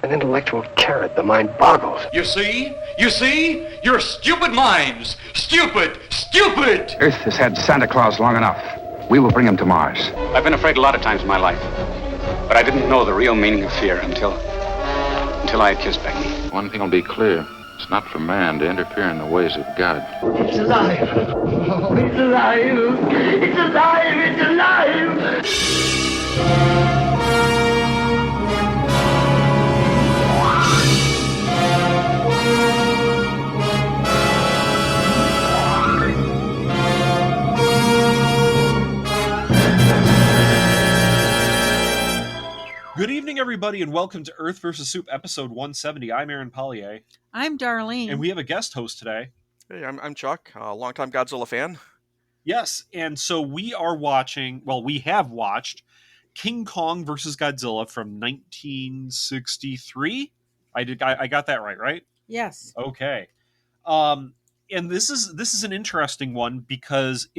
An intellectual carrot, the mind boggles. You see? You see? You're stupid minds! Stupid! Stupid! Earth has had Santa Claus long enough. We will bring him to Mars. I've been afraid a lot of times in my life, but I didn't know the real meaning of fear until I had kissed Becky. One thing will be clear. It's not for man to interfere in the ways of God. It's alive. Oh, it's alive. It's alive. It's alive. Good evening, everybody, and welcome to Earth vs. Soup, episode 170. I'm Aaron Pollier. I'm Darlene. And we have a guest host today. Hey, I'm Chuck, a longtime Godzilla fan. Yes, and so we are watching, well, we have watched King Kong vs. Godzilla from 1963. I got that right? Yes. Okay. And this is an interesting one because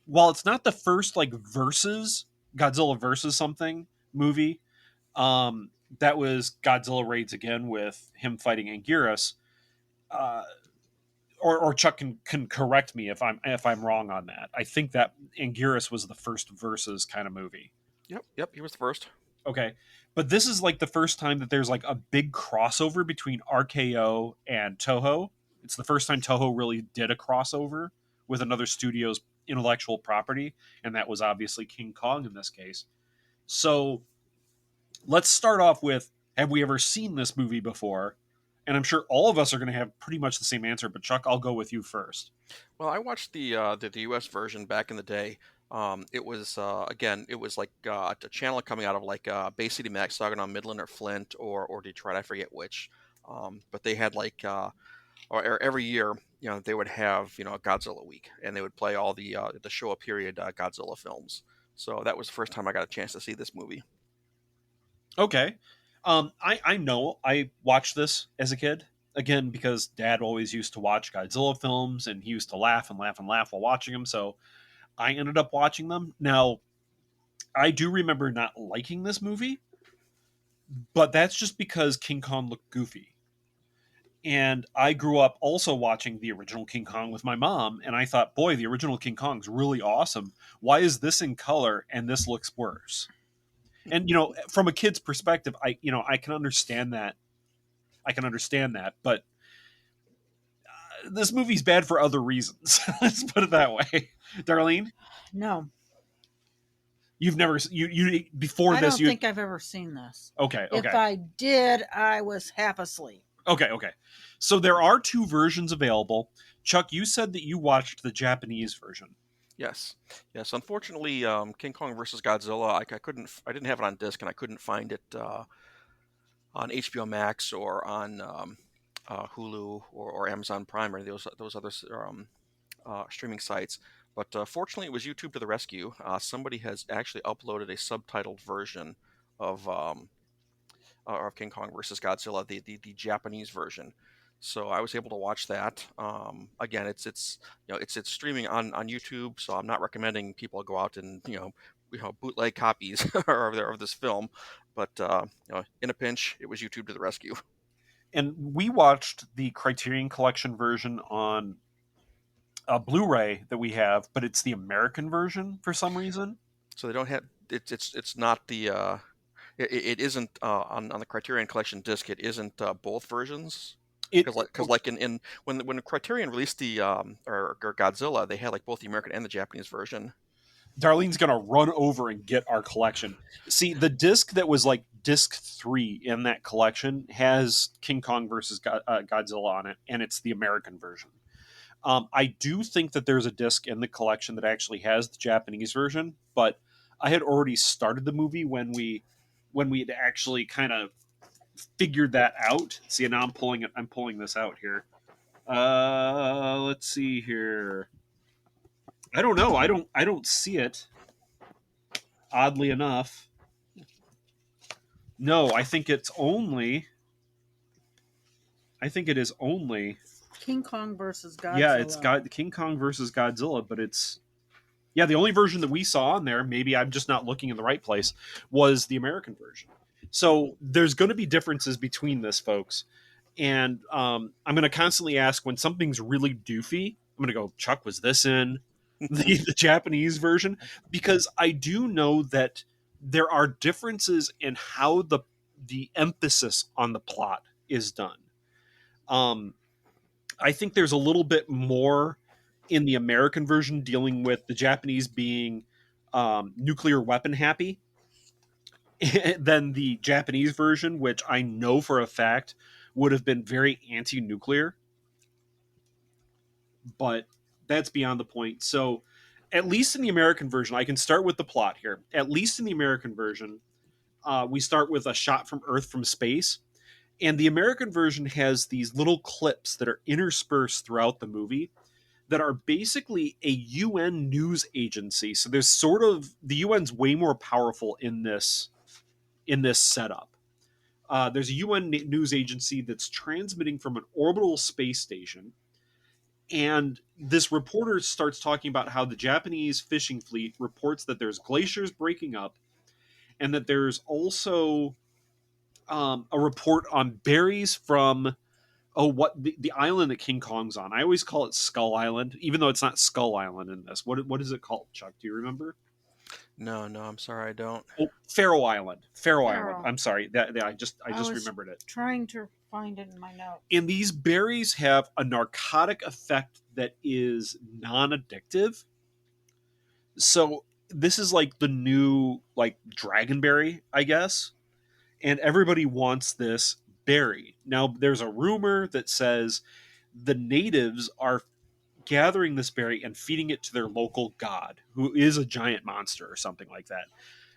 while it's not the first versus Godzilla versus something movie, that was Godzilla Raids Again with him fighting Anguirus, or Chuck can correct me if I'm wrong on that. I think that Anguirus was the first versus kind of movie. Yep, he was the first. Okay, but this is the first time that there's a big crossover between RKO and Toho. It's the first time Toho really did a crossover with another studio's intellectual property, and that was obviously King Kong in this case. So let's start off with, have we ever seen this movie before? And I'm sure all of us are going to have pretty much the same answer, but Chuck, I'll go with you first. Well, I watched the US version back in the day. It was it was a channel coming out of Bay City Max, Saginaw, Midland, or Flint, or Detroit. I forget which. But they had or every year, they would have a Godzilla week, and they would play all the Showa period Godzilla films. So that was the first time I got a chance to see this movie. Okay. I know I watched this as a kid, again, because Dad always used to watch Godzilla films, and he used to laugh and laugh and laugh while watching them, so I ended up watching them. Now, I do remember not liking this movie, but that's just because King Kong looked goofy. And I grew up also watching the original King Kong with my mom, and I thought, boy, the original King Kong's really awesome. Why is this in color and this looks worse? And, from a kid's perspective, I can understand that. But this movie's bad for other reasons. Let's put it that way. Darlene? No. You've never, before I this, don't think I've ever seen this. Okay. If I did, I was half asleep. Okay. So there are two versions available. Chuck, you said that you watched the Japanese version. Yes. Unfortunately, King Kong vs. Godzilla, I didn't have it on disc, and I couldn't find it on HBO Max or on Hulu or Amazon Prime or those other streaming sites. But fortunately, it was YouTube to the rescue. Somebody has actually uploaded a subtitled version of King Kong vs. Godzilla, the Japanese version. So I was able to watch that. Again, it's streaming on YouTube, so I'm not recommending people go out and bootleg copies of this film. But in a pinch, it was YouTube to the rescue. And we watched the Criterion Collection version on a Blu-ray that we have, but it's the American version for some reason. So they don't have it's not the it isn't on the Criterion Collection disc. It isn't both versions. Because when Criterion released the or Godzilla, they had both the American and the Japanese version. Darlene's gonna run over and get our collection. See, the disc that was disc 3 in that collection has King Kong versus Godzilla on it, and it's the American version. I do think that there's a disc in the collection that actually has the Japanese version, but I had already started the movie when we had actually kind of figured that out. See, now I'm pulling this out here. Let's see here. I don't know. I don't see it. Oddly enough. No, I think it is only King Kong versus Godzilla. Yeah, it's King Kong versus Godzilla, but it's the only version that we saw on there, maybe I'm just not looking in the right place, was the American version. So there's going to be differences between this, folks. And I'm going to constantly ask when something's really doofy. I'm going to go, Chuck, was this in the Japanese version? Because I do know that there are differences in how the emphasis on the plot is done. I think there's a little bit more in the American version dealing with the Japanese being nuclear weapon happy than the Japanese version, which I know for a fact would have been very anti-nuclear. But that's beyond the point. So, at least in the American version, I can start with the plot here. At least in the American version, we start with a shot from Earth from space. And the American version has these little clips that are interspersed throughout the movie that are basically a UN news agency. So there's sort of the UN's way more powerful in this setup. There's a UN news agency that's transmitting from an orbital space station. And this reporter starts talking about how the Japanese fishing fleet reports that there's glaciers breaking up and that there's also a report on berries from what the island that King Kong's on. I always call it Skull Island, even though it's not Skull Island in this. What is it called, Chuck? Do you remember? No, I'm sorry, I don't. Oh, Faroe Island. Faroe Island. I'm sorry. That I just remembered it. Trying to find it in my notes. And these berries have a narcotic effect that is non-addictive. So this is like the new dragonberry, I guess. And everybody wants this berry. Now there's a rumor that says the natives are gathering this berry and feeding it to their local god, who is a giant monster or something like that.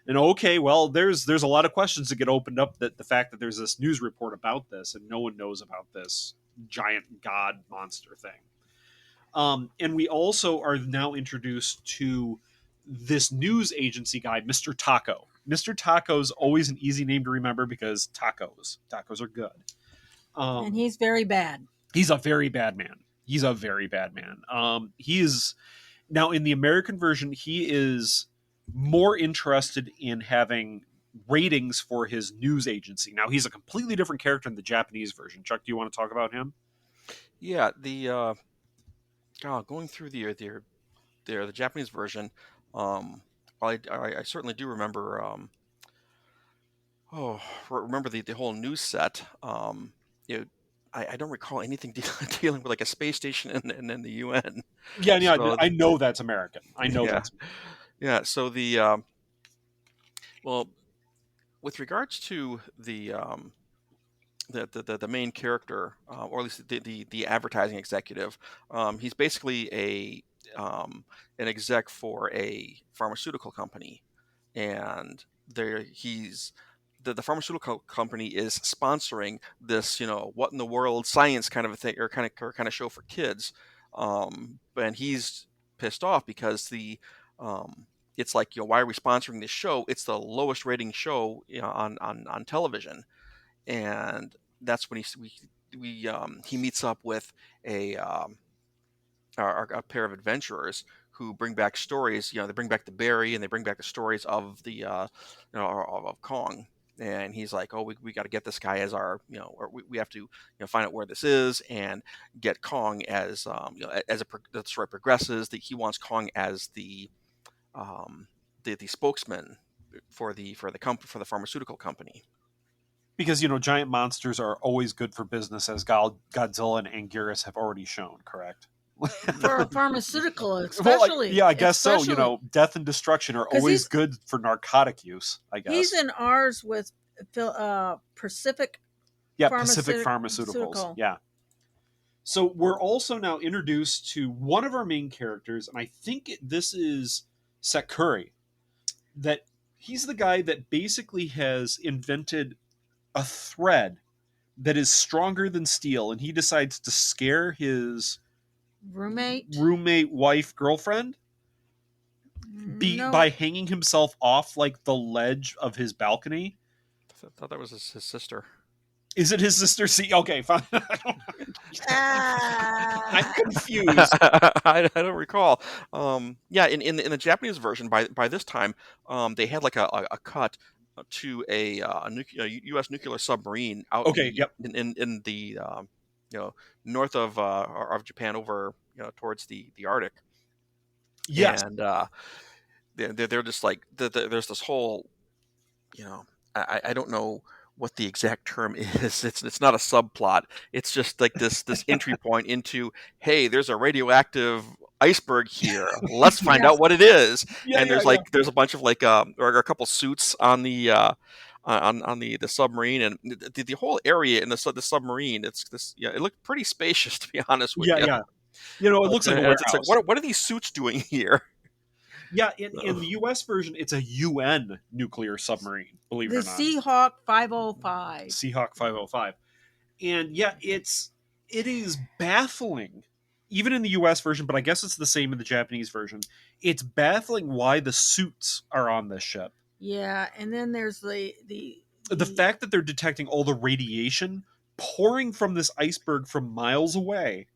And okay, well, there's a lot of questions that get opened up, that the fact that there's this news report about this and no one knows about this giant god monster thing. And we also are now introduced to this news agency guy, Mr. Taco. Mr. Taco's always an easy name to remember because tacos are good. And he's very bad. He's a very bad man. He is now in the American version. He is more interested in having ratings for his news agency. Now he's a completely different character in the Japanese version. Chuck, do you want to talk about him? Yeah, going through the Japanese version. I certainly do remember. Remember the whole news set. I don't recall anything dealing with like a space station and then the UN. Yeah, so, I know that's American. I know that's American. Yeah. So well, with regards to the main character, or at least the advertising executive, he's basically an exec for a pharmaceutical company, and the pharmaceutical company is sponsoring this, what in the world science kind of a thing, or kind of show for kids, and he's pissed off because it's like, why are we sponsoring this show? It's the lowest rating show on television, and that's when he meets up with a pair of adventurers who bring back stories. They bring back the berry and they bring back the stories of the of Kong. And he's like, oh, we got to get this guy as our, or we have to, find out where this is and get Kong as, the story progresses. That he wants Kong as the spokesman for the pharmaceutical company. Because giant monsters are always good for business, as Godzilla and Anguirus have already shown. Correct. For a pharmaceutical, especially. Well, yeah, I guess so. Death and destruction are always good for narcotic use, I guess. He's in ours with Pacific. Yeah, Pacific Pharmaceuticals. Yeah. So we're also now introduced to one of our main characters, and I think this is Sakuri. That he's the guy that basically has invented a thread that is stronger than steel, and he decides to scare his roommate, wife, girlfriend by hanging himself off like the ledge of his balcony. I thought that was his sister. Is it his sister? See, okay, fine. I'm confused. I don't recall. Yeah, in the Japanese version, by this time, they had like a cut to a U.S. nuclear submarine out Okay, yep. in the north of Japan, over towards the Arctic. Yes. And they're just like there's this whole, I don't know what the exact term is. It's not a subplot. It's just like this entry point into, hey, there's a radioactive iceberg here. Let's find Yes. out what it is. Yeah, And yeah, there's yeah. there's a bunch of or a couple suits on the the submarine, and the whole area in the submarine. It's this, it looked pretty spacious, to be honest with Yeah, you. yeah. It looks like a warehouse. It's like, what are these suits doing here? Yeah, in the U.S. version, it's a UN nuclear submarine. Believe it The or not, Seahawk 505. Seahawk 505, and yeah, it is baffling, even in the U.S. version. But I guess it's the same in the Japanese version. It's baffling why the suits are on this ship. Yeah, and then there's the fact that they're detecting all the radiation pouring from this iceberg from miles away.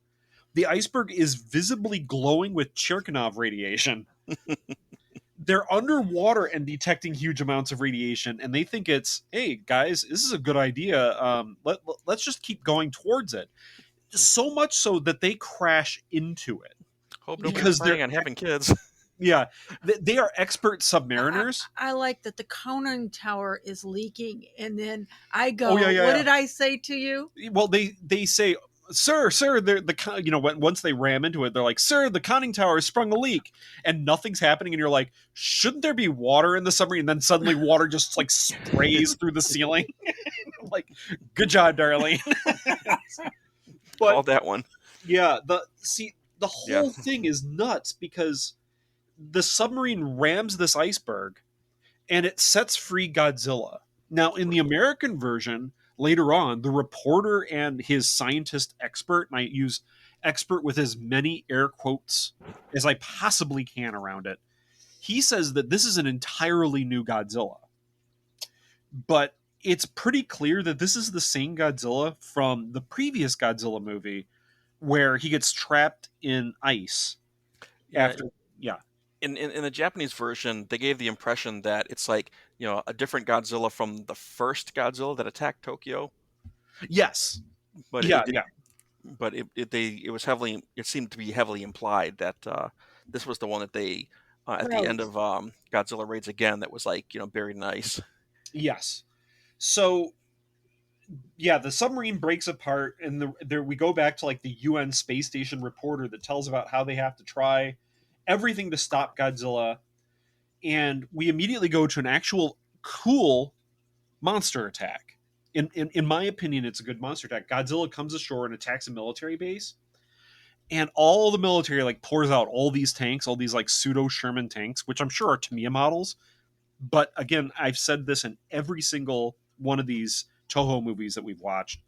The iceberg is visibly glowing with Cherkov radiation. They're underwater and detecting huge amounts of radiation, and they think it's, hey guys, this is a good idea. Let's just keep going towards it. So much so that they crash into it. Hope nobody's planning on having kids. Yeah, they are expert submariners. I like that the conning tower is leaking, and then I go, Oh, yeah, what yeah. did I say to you? Well, they say, sir, once they ram into it, they're like, sir, the conning tower has sprung a leak, and nothing's happening, and you're like, shouldn't there be water in the submarine? And then suddenly water just like sprays through the ceiling. Like, good job, Darlene. But all that one. Yeah, the whole thing is nuts, because the submarine rams this iceberg and it sets free Godzilla. Now, in the American version, later on, the reporter and his scientist expert, and I use expert with as many air quotes as I possibly can around it, he says that this is an entirely new Godzilla. But it's pretty clear that this is the same Godzilla from the previous Godzilla movie, where he gets trapped in ice. In the Japanese version, they gave the impression that it's like, a different Godzilla from the first Godzilla that attacked Tokyo. Yes. But but it seemed to be heavily implied that this was the one that they at the end of Godzilla Raids Again, that was like, buried in ice. Yes. So yeah, the submarine breaks apart, and we go back to like the UN space station reporter that tells about how they have to try everything to stop Godzilla, and we immediately go to an actual cool monster attack. In my opinion, it's a good monster attack. Godzilla comes ashore and attacks a military base, and all the military like pours out all these tanks, all these like pseudo Sherman tanks, which I'm sure are Tamiya models. But again, I've said this in every single one of these Toho movies that we've watched.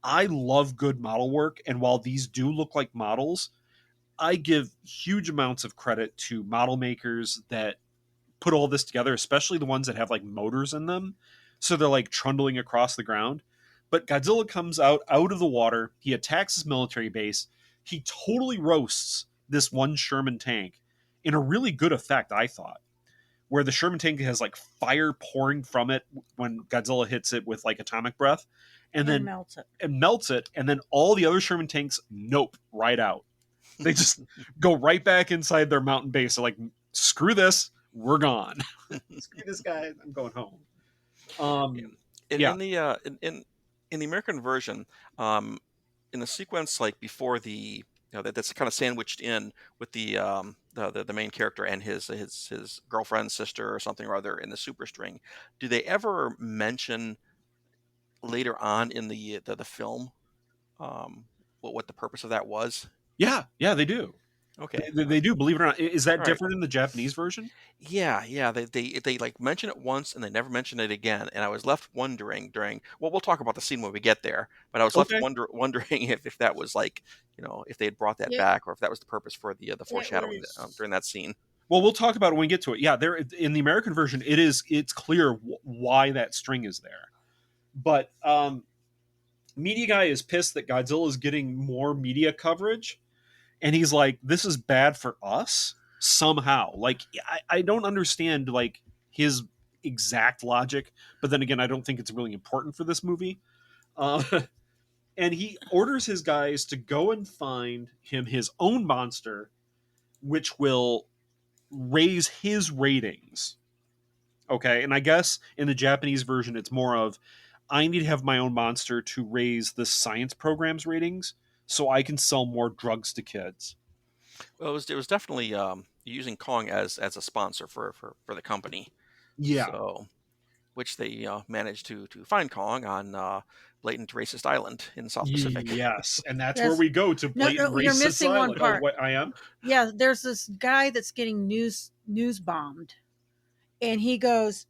I love good model work, and while these do look like models, I give huge amounts of credit to model makers that put all this together, especially the ones that have like motors in them, so they're like trundling across the ground. But Godzilla comes out of the water, he attacks his military base, he totally roasts this one Sherman tank in a really good effect, I thought, where the Sherman tank has like fire pouring from it when Godzilla hits it with like atomic breath, and then melts it, and then all the other Sherman tanks right out. They just go right back inside their mountain base. They're like, screw this, we're gone. Screw this guy, I'm going home. In the American version, in the sequence like before the that's kind of sandwiched in with the main character and his girlfriend, sister, or something or other in the superstring, do they ever mention later on in the film what the purpose of that was? Yeah, they do. Okay, they do. Believe it or not, is that different in the Japanese version? Yeah. They like mention it once and they never mention it again. And I was left wondering well, we'll talk about the scene when we get there. But I was left wondering if that was like, if they had brought that back, or if that was the purpose for the foreshadowing during that scene. Well, we'll talk about it when we get to it. Yeah, there in the American version, it's clear why that string is there. But Media Guy is pissed that Godzilla is getting more media coverage. And he's like, this is bad for us somehow. Like, I don't understand, like, his exact logic, but then again, I don't think it's really important for this movie. Uh, and he orders his guys to go and find him his own monster, which will raise his ratings. Okay, and I guess in the Japanese version, it's more of I need to have my own monster to raise the science program's ratings so I can sell more drugs to kids. Well, it was definitely using Kong as a sponsor for the company. Yeah. So, which they managed to find Kong on blatant racist island in the South Pacific. Yes, and that's Yes. where we go to blatant No, you're racist missing one island. part. Oh, what I am? Yeah, there's this guy that's getting news bombed, and he goes,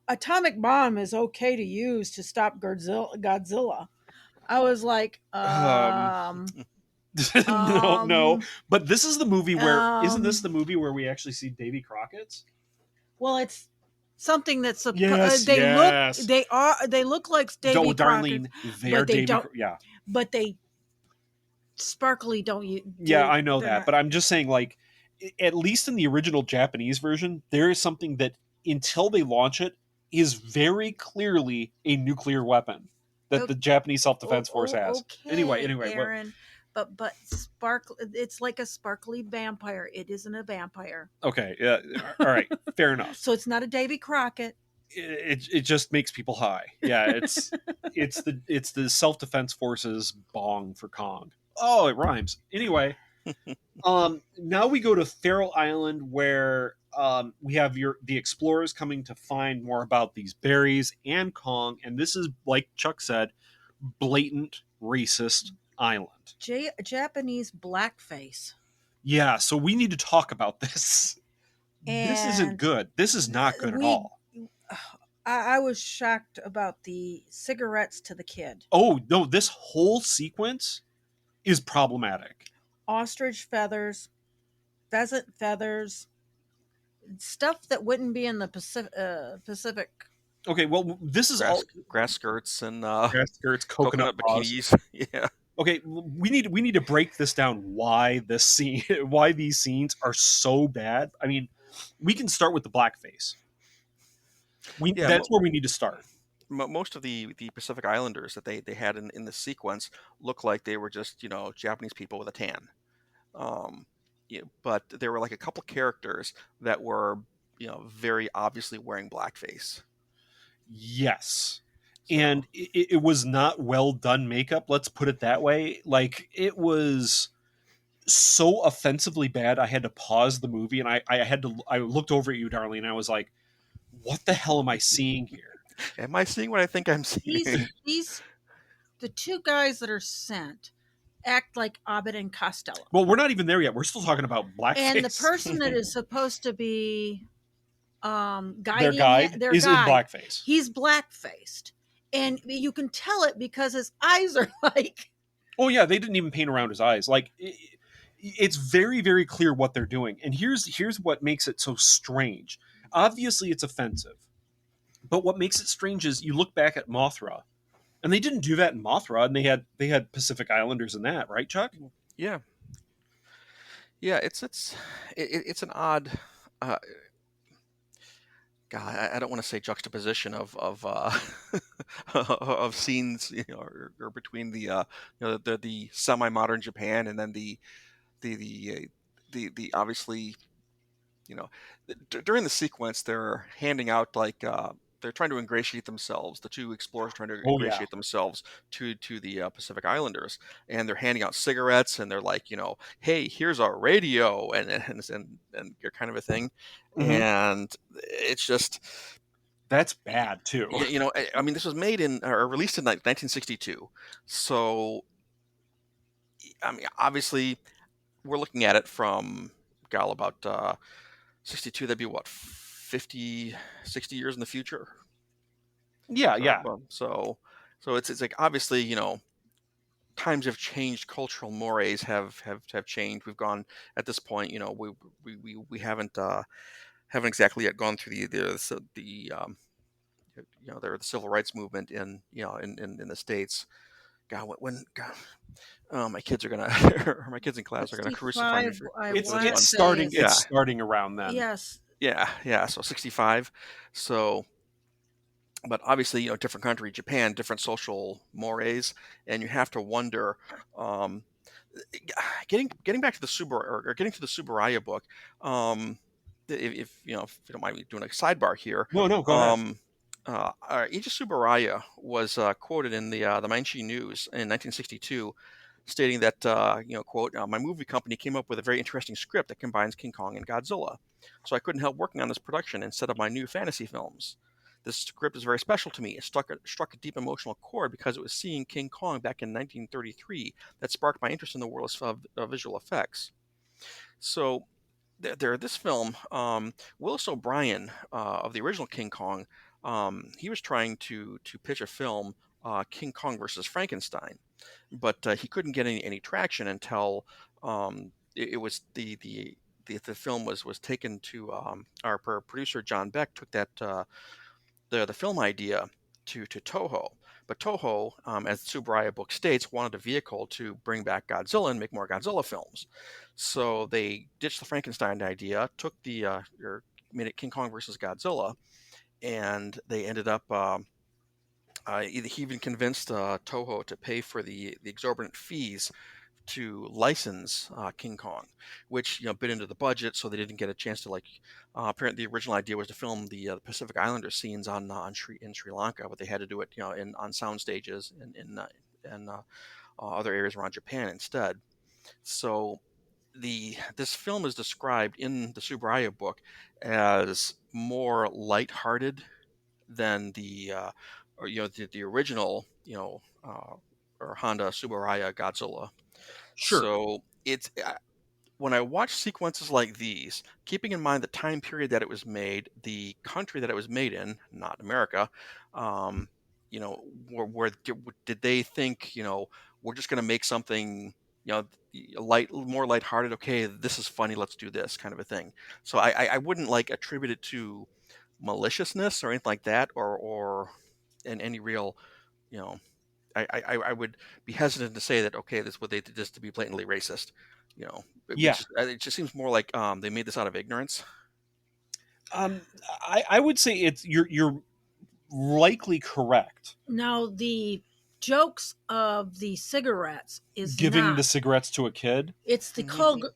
atomic bomb is okay to use to stop Godzilla. I was like, No. But this is the movie where isn't this um, the movie where we actually see Davy Crockett's? Well, it's something that's Yes, they yes. they look like Davy Darlene, Crockett, they're but they Davy. don't. Yeah, But they sparkly don't you? yeah, I know they're that, not- but I'm just saying, like, at least in the original Japanese version, there is something that until they launch it is very clearly a nuclear weapon that the Japanese self-defense force has. Okay, Anyway, Aaron, but it's like a sparkly vampire. It isn't a vampire, okay, yeah, all right, fair enough. so it's not a Davy Crockett. It just makes people high. Yeah, it's the self-defense forces bong for Kong. Oh, it rhymes. Anyway, now we go to Feral Island where we have the explorers coming to find more about these berries and Kong, and this is, like Chuck said, blatant racist island. Japanese blackface. Yeah, so we need to talk about this. This isn't And good. This is not good at all. I was shocked about the cigarettes to the kid. Oh, no, this whole sequence is problematic. Ostrich feathers, pheasant feathers, stuff that wouldn't be in the Pacific. Okay, well, this is all grass skirts and grass skirts, coconut paws. bikinis. Yeah. Okay, we need to break this down. Why these scenes are so bad. I mean, we can start with the blackface. That's where we need to start. Most of the Pacific Islanders that they had in this sequence look like they were just Japanese people with a tan. But there were like a couple characters that were very obviously wearing blackface. Yes. And it was not well done makeup, let's put it that way. Like, it was so offensively bad, I had to pause the movie, and I looked over at you, Darlene, and I was like, what the hell am I seeing here? Am I seeing what I think I'm seeing? The two guys that are sent act like Abed and Costello. Well, we're not even there yet. We're still talking about blackface. And the person that is supposed to be guiding their guide in blackface. He's black-faced. And you can tell it because his eyes are like... Oh, yeah, they didn't even paint around his eyes. Like, it's very, very clear what they're doing. And here's what makes it so strange. Obviously, it's offensive. But what makes it strange is you look back at Mothra, and they didn't do that in Mothra, and they had Pacific Islanders in that, right, Chuck? Yeah. Yeah, it's an odd... God, I don't want to say juxtaposition of of scenes, or between the semi-modern Japan and then the obviously, during the sequence they're handing out they're trying to ingratiate themselves. The two explorers trying to ingratiate themselves to the Pacific Islanders, and they're handing out cigarettes, and they're like, hey, here's our radio, and your kind of a thing, and it's just that's bad too. I mean, this was made or released in 1962, so I mean, obviously, we're looking at it from about 62. That'd be what, 50, 60 years in the future. Yeah. So it's like, obviously, times have changed. Cultural mores have changed. We've gone at this point. We haven't exactly yet gone through the civil rights movement in the States. God, my kids are gonna, my kids in class are gonna crucify me. It's starting around then. Yes, Yeah. So 65. So, but obviously, different country, Japan, different social mores, and you have to wonder. Um, getting back to the or getting to the Subaraya book. Um, if you don't mind me doing a sidebar here. No, go ahead. Um, Ija Subaraya was quoted in the Mainichi News in 1962, stating that quote, my movie company came up with a very interesting script that combines King Kong and Godzilla, so I couldn't help working on this production instead of my new fantasy films. This script is very special to me. It struck a deep emotional chord because it was seeing King Kong back in 1933 that sparked my interest in the world of visual effects. So this film, Willis O'Brien of the original King Kong, he was trying to pitch a film, King Kong versus Frankenstein, but he couldn't get any traction until it was the film was taken to our producer John Beck took that the film idea to Toho. But Toho, as the Tsuburaya book states, wanted a vehicle to bring back Godzilla and make more Godzilla films. So they ditched the Frankenstein idea, took made it King Kong versus Godzilla, and they ended up. He even convinced Toho to pay for the exorbitant fees to license King Kong, which bit into the budget, so they didn't get a chance to apparently, the original idea was to film the Pacific Islander scenes in Sri Lanka, but they had to do it on sound stages in other areas around Japan instead. So this film is described in the Tsuburaya book as more lighthearted than the original or Honda Tsuburaya Godzilla. Sure. So it's when I watch sequences like these, keeping in mind the time period that it was made, the country that it was made in, not America, um, where did they think, we're just going to make something, more lighthearted. Okay, this is funny. Let's do this kind of a thing. So I wouldn't attribute it to maliciousness or anything like that, or in any real, you know, I would be hesitant to say that, okay, this what they did this to be blatantly racist. Yeah. It just seems more like they made this out of ignorance. I would say you're likely correct. Now the jokes of the cigarettes is Giving not. the cigarettes to a kid. It's the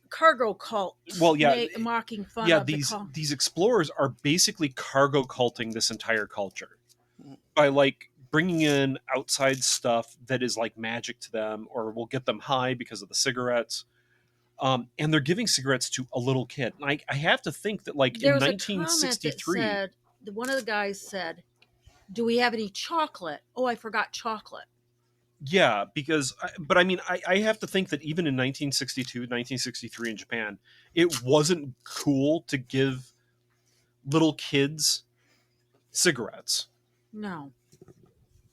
cargo cult. Well, yeah, mocking fun. Yeah, of these explorers are basically cargo culting this entire culture by bringing in outside stuff that is like magic to them, or will get them high because of the cigarettes. And they're giving cigarettes to a little kid. And I have to think that there in was 1963, a comment that said, one of the guys said, "Do we have any chocolate?" Oh, I forgot chocolate. yeah, because but I mean, I have to think that even in 1962, 1963 in Japan, it wasn't cool to give little kids cigarettes. No.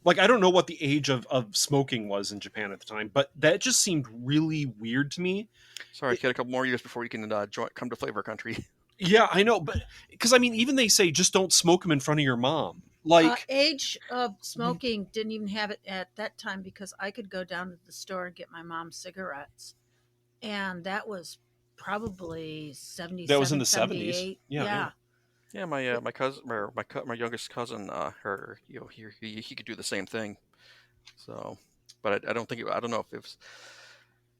I don't know what the age of smoking was in Japan at the time, but that just seemed really weird to me. Sorry, kid, a couple more years before you can come to flavor country. Yeah, I know, but because I mean, even they say just don't smoke them in front of your mom. Age of smoking didn't even have it at that time, because I could go down to the store and get my mom cigarettes, and that was probably 70. That was in the 70s. Yeah. Yeah, my cousin, or my youngest cousin, he could do the same thing. So, but I don't think I don't know if it was,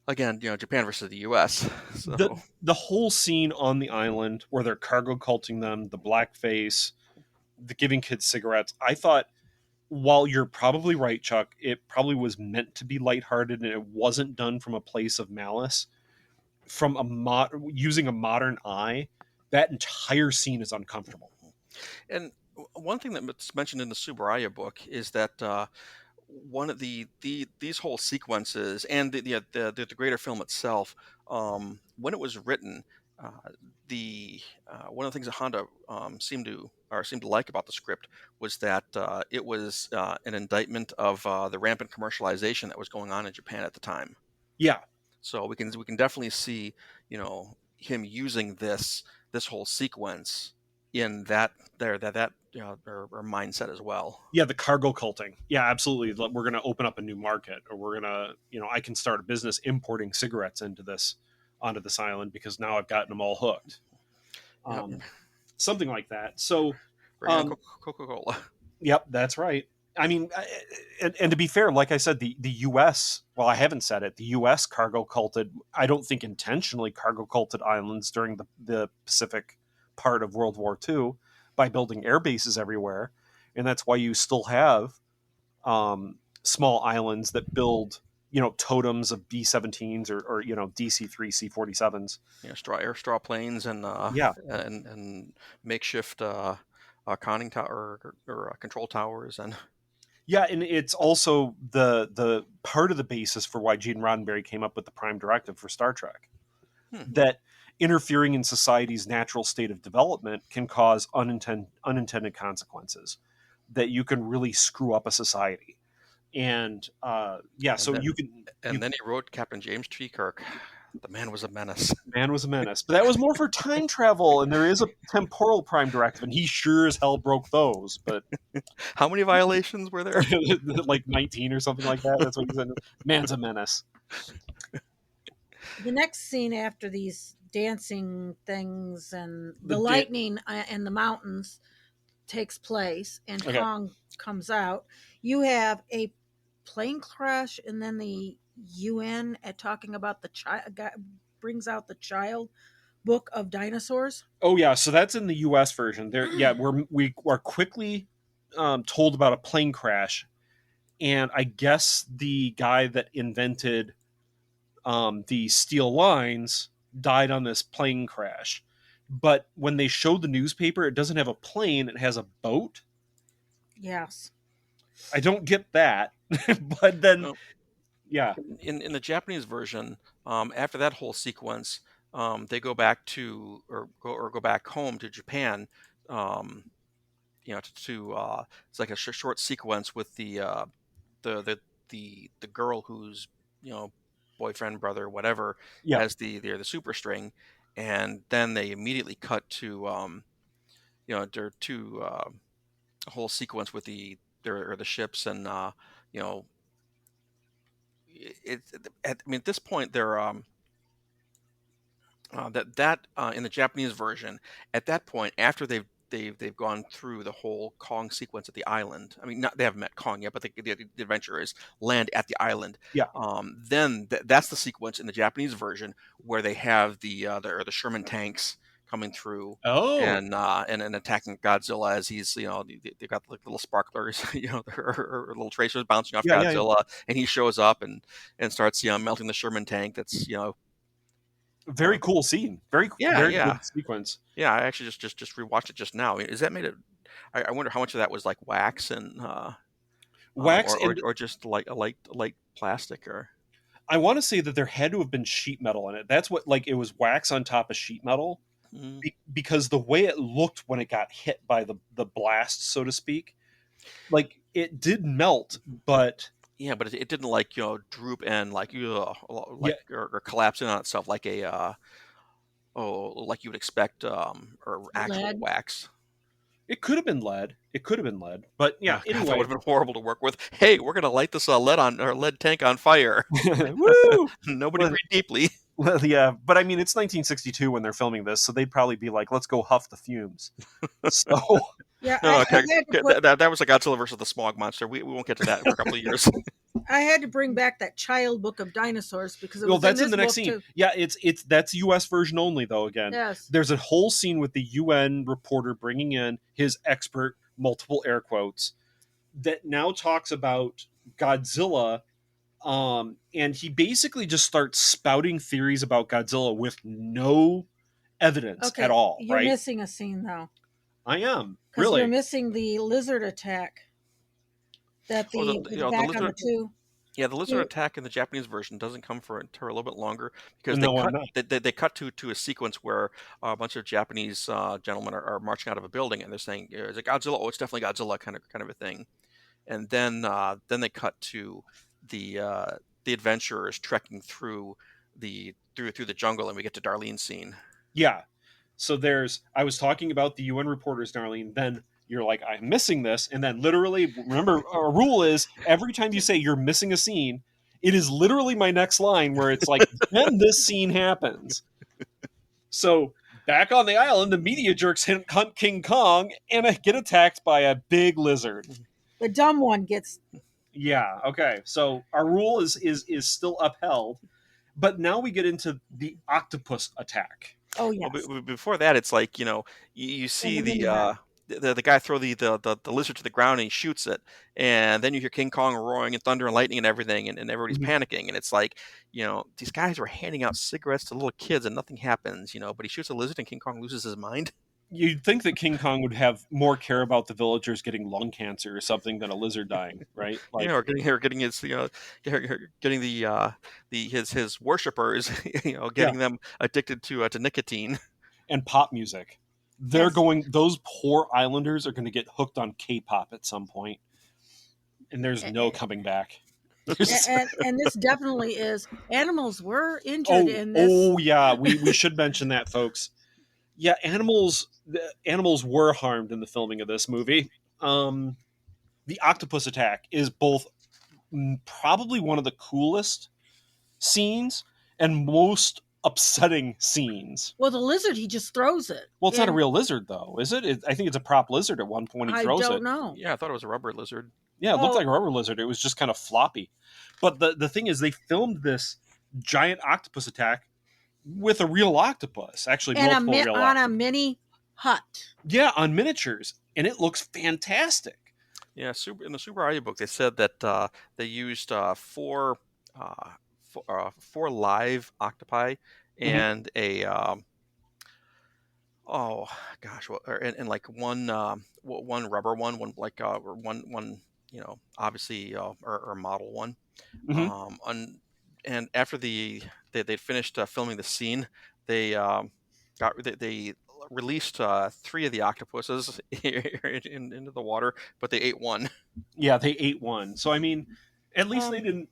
again, Japan versus the U.S. So the whole scene on the island where they're cargo culting them, the blackface, the giving kids cigarettes. I thought, while you're probably right, Chuck, it probably was meant to be lighthearted, and it wasn't done from a place of malice. From using a modern eye, that entire scene is uncomfortable. And one thing that's mentioned in the Tsuburaya book is that one of these whole sequences and the greater film itself, when it was written, one of the things that Honda seemed to like about the script was that it was an indictment of the rampant commercialization that was going on in Japan at the time. Yeah. So we can definitely see, him using this whole sequence in that mindset as well. Yeah, the cargo culting. Yeah, absolutely. We're going to open up a new market, or we're going to, I can start a business importing cigarettes onto this island because now I've gotten them all hooked. something like that. So, Bring on Coca-Cola. yep, that's right. I mean, and to be fair, like I said, the U.S. Well, I haven't said it. The U.S. cargo culted. I don't think intentionally cargo culted islands during the Pacific part of World War II by building air bases everywhere, and that's why you still have small islands that build totems of B-17s or DC-3 C-47s. Straw planes and Yeah. and makeshift conning tower or control towers and. Yeah, and it's also the part of the basis for why Gene Roddenberry came up with the Prime Directive for Star Trek. That interfering in society's natural state of development can cause unintended consequences. That you can really screw up a society. And then he wrote Captain James T. Kirk. The man was a menace. Man was a menace. But that was more for time travel, and there is a temporal Prime Directive, and he sure as hell broke those. But how many violations were there? Like 19 or something like that. That's what he said. Man's a menace. The next scene after these dancing things and the lightning and the mountains takes place, and Kong comes out. You have a plane crash, and then the UN talking about the child brings out the child book of dinosaurs. Oh yeah, so that's in the U.S. version. There, we are quickly told about a plane crash, and I guess the guy that invented the steel lines died on this plane crash. But when they show the newspaper, it doesn't have a plane; it has a boat. Yes, I don't get that, but then. Yeah. In the Japanese version, after that whole sequence, they go back to go back home to Japan. It's like a short sequence with the girl who's boyfriend, brother, whatever, as the super string, and then they immediately cut to a whole sequence with the ships and at this point they're in the Japanese version, at that point after they've gone through the whole Kong sequence at the island. I mean, they haven't met Kong yet, but the adventurers land at the island. Yeah. Then that's the sequence in the Japanese version where they have the Sherman tanks coming through and attacking Godzilla as he's they've got like little sparklers or little tracers bouncing off Godzilla. And he shows up and starts melting the Sherman tank. That's very cool scene. Very good sequence. Yeah, I actually just rewatched it just now. Is that made it? I wonder how much of that was like wax and wax or just like a light plastic or. I want to say that there had to have been sheet metal in it. That's what it was wax on top of sheet metal. Because the way it looked when it got hit by the blast, so to speak, like it did melt, but but it didn't droop and or collapse in on itself like a like you would expect or actual lead. Wax. It could have been lead. But yeah, anyway, that would have been horrible to work with. Hey, we're gonna light this lead tank on fire. Woo! Nobody breathe deeply. Well, yeah, but I mean, it's 1962 when they're filming this, so they'd probably be like, "Let's go huff the fumes." So, yeah, that was a Godzilla versus the smog monster. We won't get to that for a couple of years. I had to bring back that child book of dinosaurs because it was that's in the next scene. Too. Yeah, it's that's U.S. version only though. Again, yes, there's a whole scene with the UN reporter bringing in his expert, multiple air quotes, that now talks about Godzilla. And he basically just starts spouting theories about Godzilla with no evidence at all. You're missing a scene though. I am really. You're missing the lizard attack. That back on the two. Yeah, the lizard attack in the Japanese version doesn't come for a little bit longer because they cut to a sequence where a bunch of Japanese gentlemen are marching out of a building and they're saying, "Is it Godzilla? Oh, it's definitely Godzilla," kind of a thing. And then they cut to the adventurers trekking through the jungle, and we get to Darlene's scene. Yeah. So I was talking about the UN reporters, Darlene. Then you're like, I'm missing this, and then literally, remember, our rule is every time you say you're missing a scene, it is literally my next line where it's like, then this scene happens. So Back on the island, the media jerks hunt King Kong and get attacked by a big lizard. The dumb one gets. Yeah. Okay. So our rule is still upheld, but now we get into the octopus attack. Oh yes. Well, before that, it's like you see the guy throw the lizard to the ground and he shoots it, and then you hear King Kong roaring and thunder and lightning and everything, and everybody's panicking, and it's like these guys were handing out cigarettes to little kids and nothing happens, but he shoots a lizard and King Kong loses his mind. You'd think that King Kong would have more care about the villagers getting lung cancer or something than a lizard dying, right? Like, or getting his getting his worshippers, getting them addicted to nicotine and pop music. They're going. Those poor islanders are going to get hooked on K-pop at some point, and there's no coming back. And this definitely is. Animals were injured in this. Oh yeah, we should mention that, folks. Yeah, animals were harmed in the filming of this movie. The octopus attack is both probably one of the coolest scenes and most upsetting scenes. Well, the lizard, he just throws it. Well, it's not a real lizard, though, is it? I think it's a prop lizard at one point. He throws it. I don't know. Yeah, I thought it was a rubber lizard. Yeah, it looked like a rubber lizard. It was just kind of floppy. But the thing is, they filmed this giant octopus attack with a real octopus, actually, and multiple real on a mini hut. Yeah, on miniatures, and it looks fantastic. Yeah, in the Super audiobook, they said that they used four live octopi and a and like one rubber one like one obviously or model one. And after they'd finished filming the scene, they released 3 of the octopuses into the water, but they ate one. Yeah, they ate one. So I mean, at least they didn't.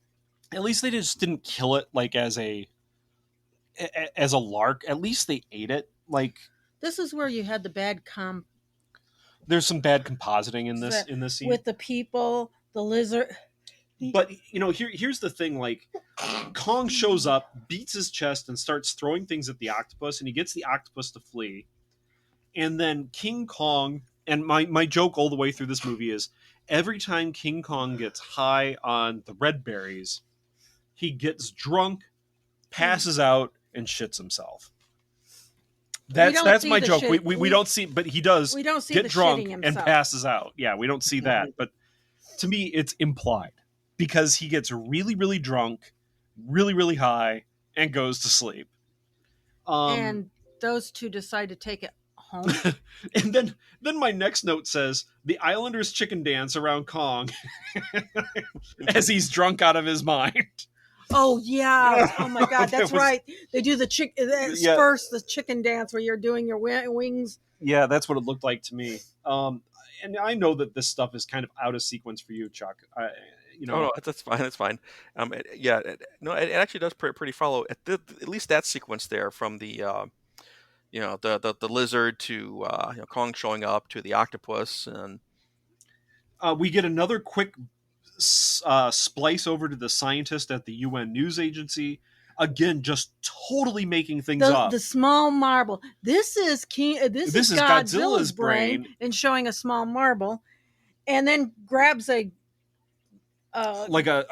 At least they just didn't kill it like as a lark. At least they ate it. Like, this is where you had the bad There's some bad compositing in this scene with the people, the lizard. But here's the thing: like, Kong shows up, beats his chest, and starts throwing things at the octopus, and he gets the octopus to flee. And then King Kong, and my joke all the way through this movie is, every time King Kong gets high on the red berries, he gets drunk, passes out, and shits himself. That's my joke. We don't see, but he does. We don't see get the drunk and passes out. Yeah, we don't see that, but to me, it's implied because he gets really, really drunk, really, really high, and goes to sleep. And those two decide to take it home. And then my next note says the Islanders chicken dance around Kong as he's drunk out of his mind. Oh yeah! Oh my God, that's right. They do the first the chicken dance where you're doing your wings. Yeah, that's what it looked like to me. And I know that this stuff is kind of out of sequence for you, Chuck. No, that's fine. That's fine. It actually does pretty follow at least that sequence there from the the lizard to Kong showing up to the octopus, and we get another quick splice over to the scientist at the UN news agency. Again, just totally making things up. The small marble. This is Godzilla's brain, and showing a small marble, and then grabs a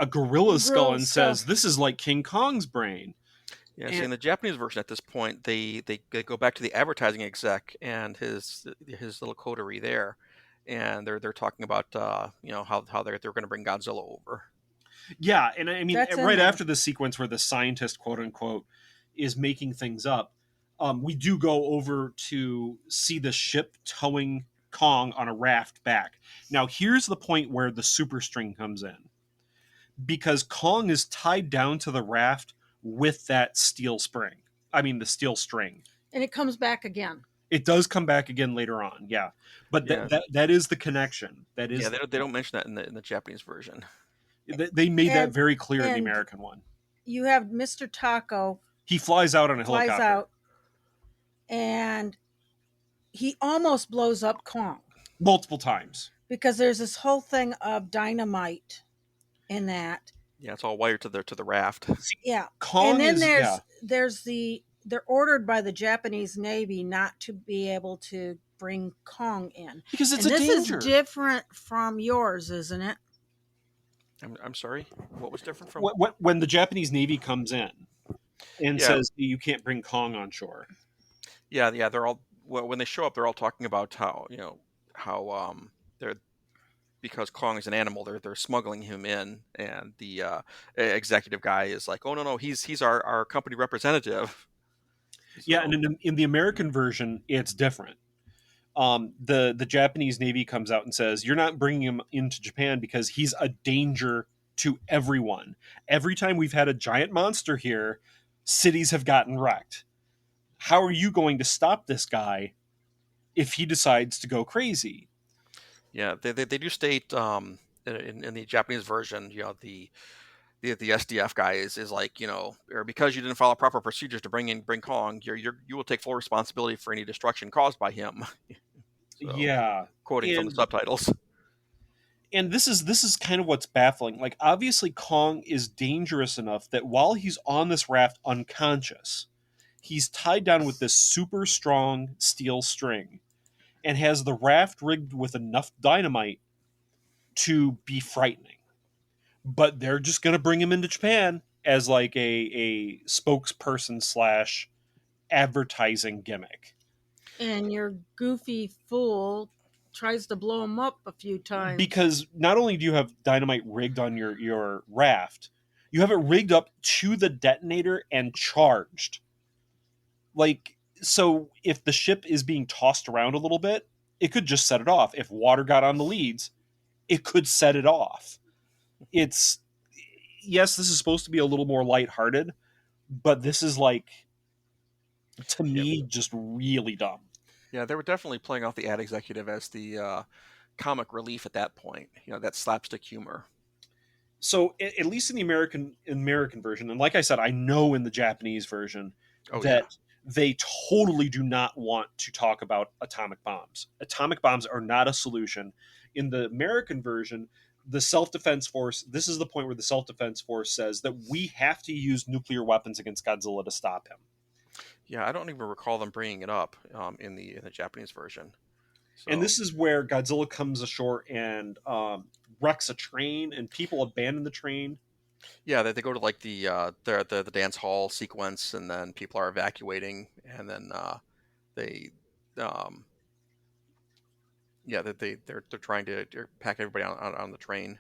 gorilla skull and says, "This is like King Kong's brain." Yeah, in the Japanese version at this point, they go back to the advertising exec and his little coterie there, and they're talking about how they're going to bring Godzilla over. Yeah, and I mean, right after the sequence where the scientist, quote unquote, is making things up, we do go over to see the ship towing Kong on a raft back. Now, here's the point where the super string comes in, because Kong is tied down to the raft with that steel string, and it comes back again. It does come back again later on, yeah. But that is the connection. That is, they don't mention that in the Japanese version. They made that very clear in the American one. You have Mr. Taco. He flies out on a helicopter, and he almost blows up Kong multiple times because there's this whole thing of dynamite in that. Yeah, it's all wired to the raft. Yeah, Kong and then there's the they're ordered by the Japanese Navy not to be able to bring Kong in. Because it's and a this danger. is different from yours, isn't it? I'm sorry. What was different from? When the Japanese Navy comes in and Yeah. says you can't bring Kong on shore. Yeah. They're all when they show up, they're all talking about how they're because Kong is an animal, they're smuggling him in, and the executive guy is like, oh no, he's our company representative. Yeah, So, and in the American version, it's different. The Japanese Navy comes out and says you're not bringing him into Japan because he's a danger to everyone. Every time we've had a giant monster here, cities have gotten wrecked. How are you going to stop this guy if he decides to go crazy? yeah, they do state in the Japanese version, the SDF guy is like, or because you didn't follow proper procedures to bring Kong, you will take full responsibility for any destruction caused by him. So, Yeah, quoting from the subtitles. And this is kind of what's baffling. Like, obviously, Kong is dangerous enough that while he's on this raft unconscious, he's tied down with this super strong steel string and has the raft rigged with enough dynamite to be frightening. But they're just going to bring him into Japan as like a spokesperson slash advertising gimmick. And your goofy fool tries to blow him up a few times. Because not only do you have dynamite rigged on your raft, you have it rigged up to the detonator and charged. Like, so if the ship is being tossed around a little bit, it could just set it off. If water got on the leads, it could set it off. It's, yes, this is supposed to be a little more lighthearted, but this is like, to me, just really dumb. Yeah, they were definitely playing off the ad executive as the comic relief at that point. That slapstick humor. So at least in the American version, and like I said, I know in the Japanese version that they totally do not want to talk about atomic bombs. Atomic bombs are not a solution. In the American version, the self-defense force, this is the point where the self-defense force says that we have to use nuclear weapons against Godzilla to stop him. Yeah, I don't even recall them bringing it up in the Japanese version. So. And this is where Godzilla comes ashore and wrecks a train, and people abandon the train. Yeah, they go to like the dance hall sequence, and then people are evacuating, and then they're trying to pack everybody on the train.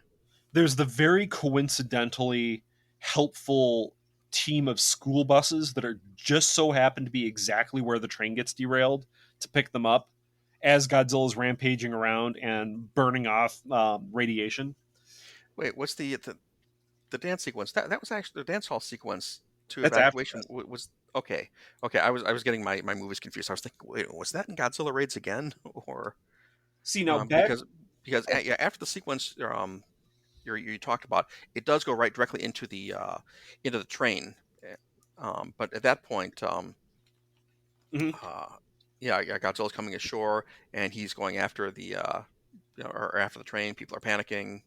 There's the very coincidentally helpful team of school buses that are just so happen to be exactly where the train gets derailed to pick them up as Godzilla's rampaging around and burning off radiation. Wait, what's the dance sequence? That was actually the dance hall sequence to That's evacuation. Was okay. I was getting my movies confused. I was thinking, wait, was that in Godzilla Raids again, or see now because after the sequence you talked about, it does go right directly into the train, but at that point, Godzilla's coming ashore and he's going after the or after the train. People are panicking.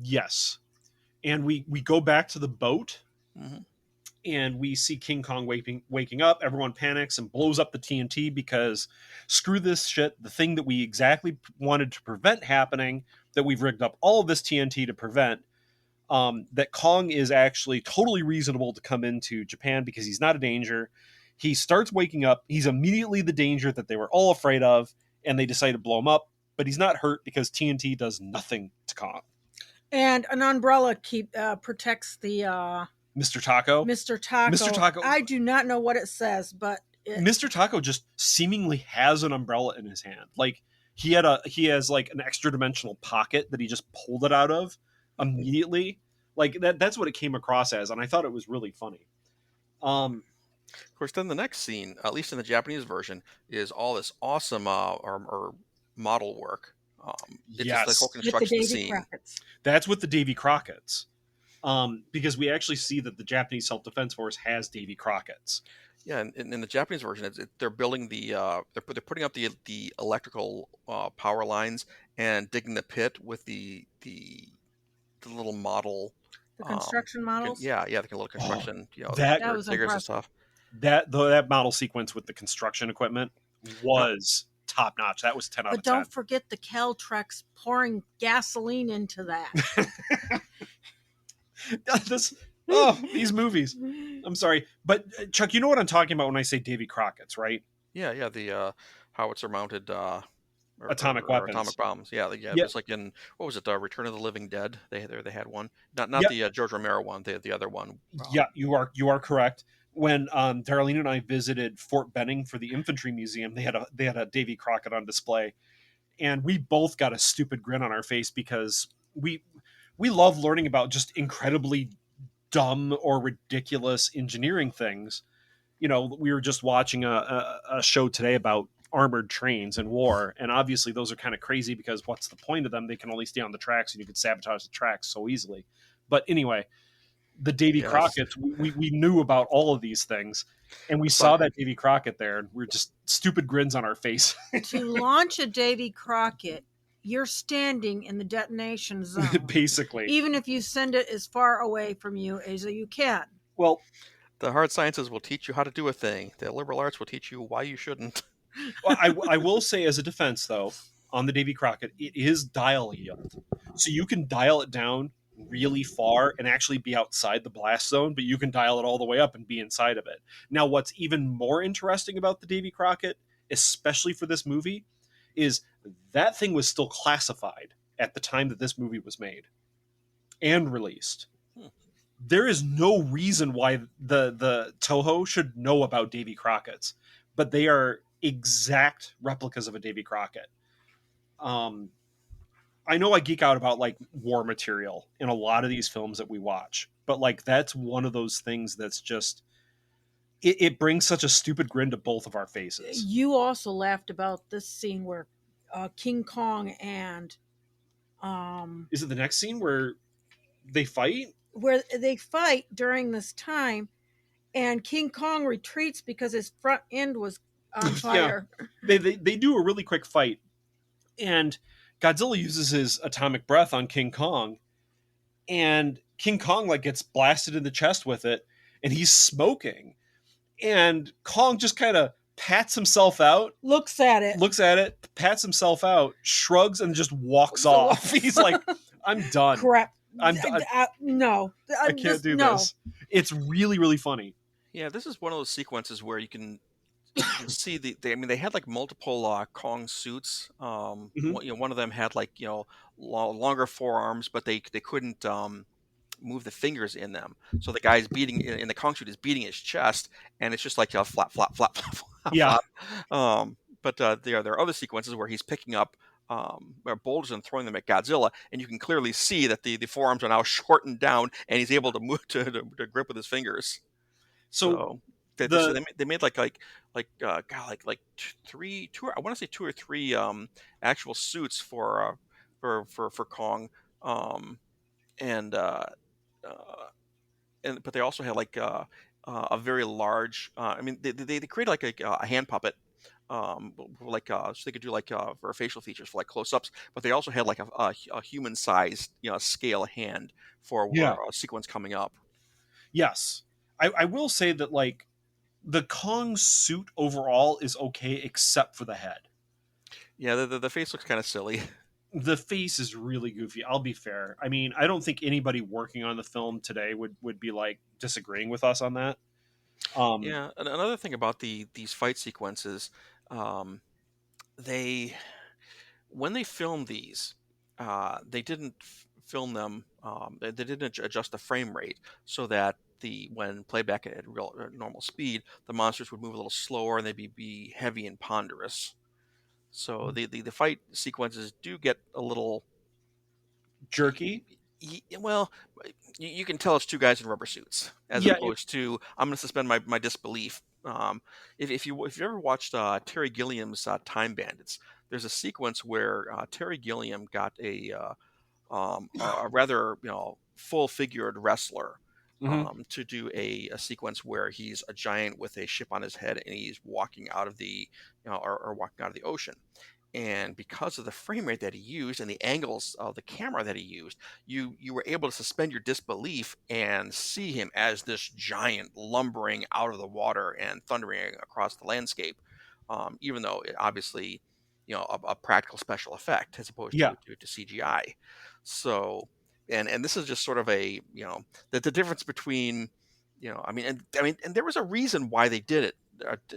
Yes, and we go back to the boat, mm-hmm. and we see King Kong waking up. Everyone panics and blows up the TNT because screw this shit. The thing that we exactly wanted to prevent happening, that we've rigged up all of this TNT to prevent, that Kong is actually totally reasonable to come into Japan because he's not a danger. He starts waking up. He's immediately the danger that they were all afraid of, and they decide to blow him up. But he's not hurt because TNT does nothing to Kong. And an umbrella protects the Mr. Taco. Mr. Taco. I do not know what it says, but Mr. Taco just seemingly has an umbrella in his hand. Like he has like an extra dimensional pocket that he just pulled it out of immediately. Like that's what it came across as, and I thought it was really funny. Of course, then the next scene, at least in the Japanese version, is all this awesome or model work. It's just the whole construction with the scene. Crockett's. That's with the Davy Crockett's. Because we actually see that the Japanese Self-Defense Force has Davy Crockett's. Yeah, and in the Japanese version, they're building they're putting up the electrical power lines and digging the pit with the little model. The construction models. Yeah, the little construction. that was diggers impressive. and stuff. that model sequence with the construction equipment was top notch. That was 10 out But of 10. don't forget the Caltrex pouring gasoline into that. These movies. I'm sorry, but Chuck, you know what I'm talking about when I say Davy Crockett's, right? Yeah. The howitzer mounted Atomic weapons, atomic bombs. Yeah. Yeah. It was like in what was it? Return of the Living Dead. They had one. Not Yep. the George Romero one. The other one. Yeah, you are correct. When Darlene and I visited Fort Benning for the Infantry Museum, they had a Davy Crockett on display, and we both got a stupid grin on our face because we love learning about just incredibly dumb or ridiculous engineering things. You know, we were just watching a show today about armored trains and war, and obviously those are kind of crazy because what's the point of them? They can only stay on the tracks, and you could sabotage the tracks so easily. But anyway, the Davy Crockett's, we knew about all of these things, and we saw that Davy Crockett there, and we're just stupid grins on our face. To launch a Davy Crockett, you're standing in the detonation zone. Basically. Even if you send it as far away from you as you can. Well, the hard sciences will teach you how to do a thing. The liberal arts will teach you why you shouldn't. Well, I will say as a defense, though, on the Davy Crockett, it is dial yield. So you can dial it down really far and actually be outside the blast zone, but you can dial it all the way up and be inside of it. Now, what's even more interesting about the Davy Crockett, especially for this movie, is that thing was still classified at the time that this movie was made and released. There is no reason why the Toho should know about Davy Crockett's, but they are exact replicas of a Davy Crockett. I know I geek out about like war material in a lot of these films that we watch, but like that's one of those things that's just it brings such a stupid grin to both of our faces. You also laughed about this scene where King Kong and is it the next scene where they fight? Where they fight during this time, and King Kong retreats because his front end was on fire. Yeah. They do a really quick fight, and Godzilla uses his atomic breath on King Kong, and King Kong like gets blasted in the chest with it, and he's smoking, and Kong just kind of pats himself out, looks at it, pats himself out, shrugs, and just walks off. He's like, "I'm done. Crap. I'm done. No, I can't do this." It's really, really funny. Yeah, this is one of those sequences where you can see they had like multiple Kong suits. One of them had like longer forearms, but they couldn't move the fingers in them. So the guy's beating in the Kong suit is beating his chest, and it's just like flap, flap, flap, flap, yeah. Flap. But there are other sequences where he's picking up boulders and throwing them at Godzilla, and you can clearly see that the forearms are now shortened down, and he's able to move to grip with his fingers. So they made like three, I want to say 2 or 3 actual suits for Kong, but they also had like a very large. They created like a hand puppet. So they could do like for facial features for like close-ups, but they also had like a human-sized scale hand for a sequence coming up. Yes, I will say that like the Kong suit overall is okay except for the head. Yeah, the face looks kind of silly. The face is really goofy. I'll be fair. I mean, I don't think anybody working on the film today would be like disagreeing with us on that. Yeah, another thing about these fight sequences, when they filmed these, they didn't film them. They didn't adjust the frame rate so that when playback at normal speed, the monsters would move a little slower and they'd be heavy and ponderous. So the fight sequences do get a little jerky. Well, you can tell it's 2 guys in rubber suits, as opposed to I'm going to suspend my disbelief. If you ever watched Terry Gilliam's Time Bandits, there's a sequence where Terry Gilliam got a rather full-figured wrestler to do a sequence where he's a giant with a ship on his head and he's walking out of the or walking out of the ocean. And because of the frame rate that he used and the angles of the camera that he used, you were able to suspend your disbelief and see him as this giant lumbering out of the water and thundering across the landscape, even though it obviously, a practical special effect as opposed Yeah. to CGI. So, and this is just sort of a, the difference between, and there was a reason why they did it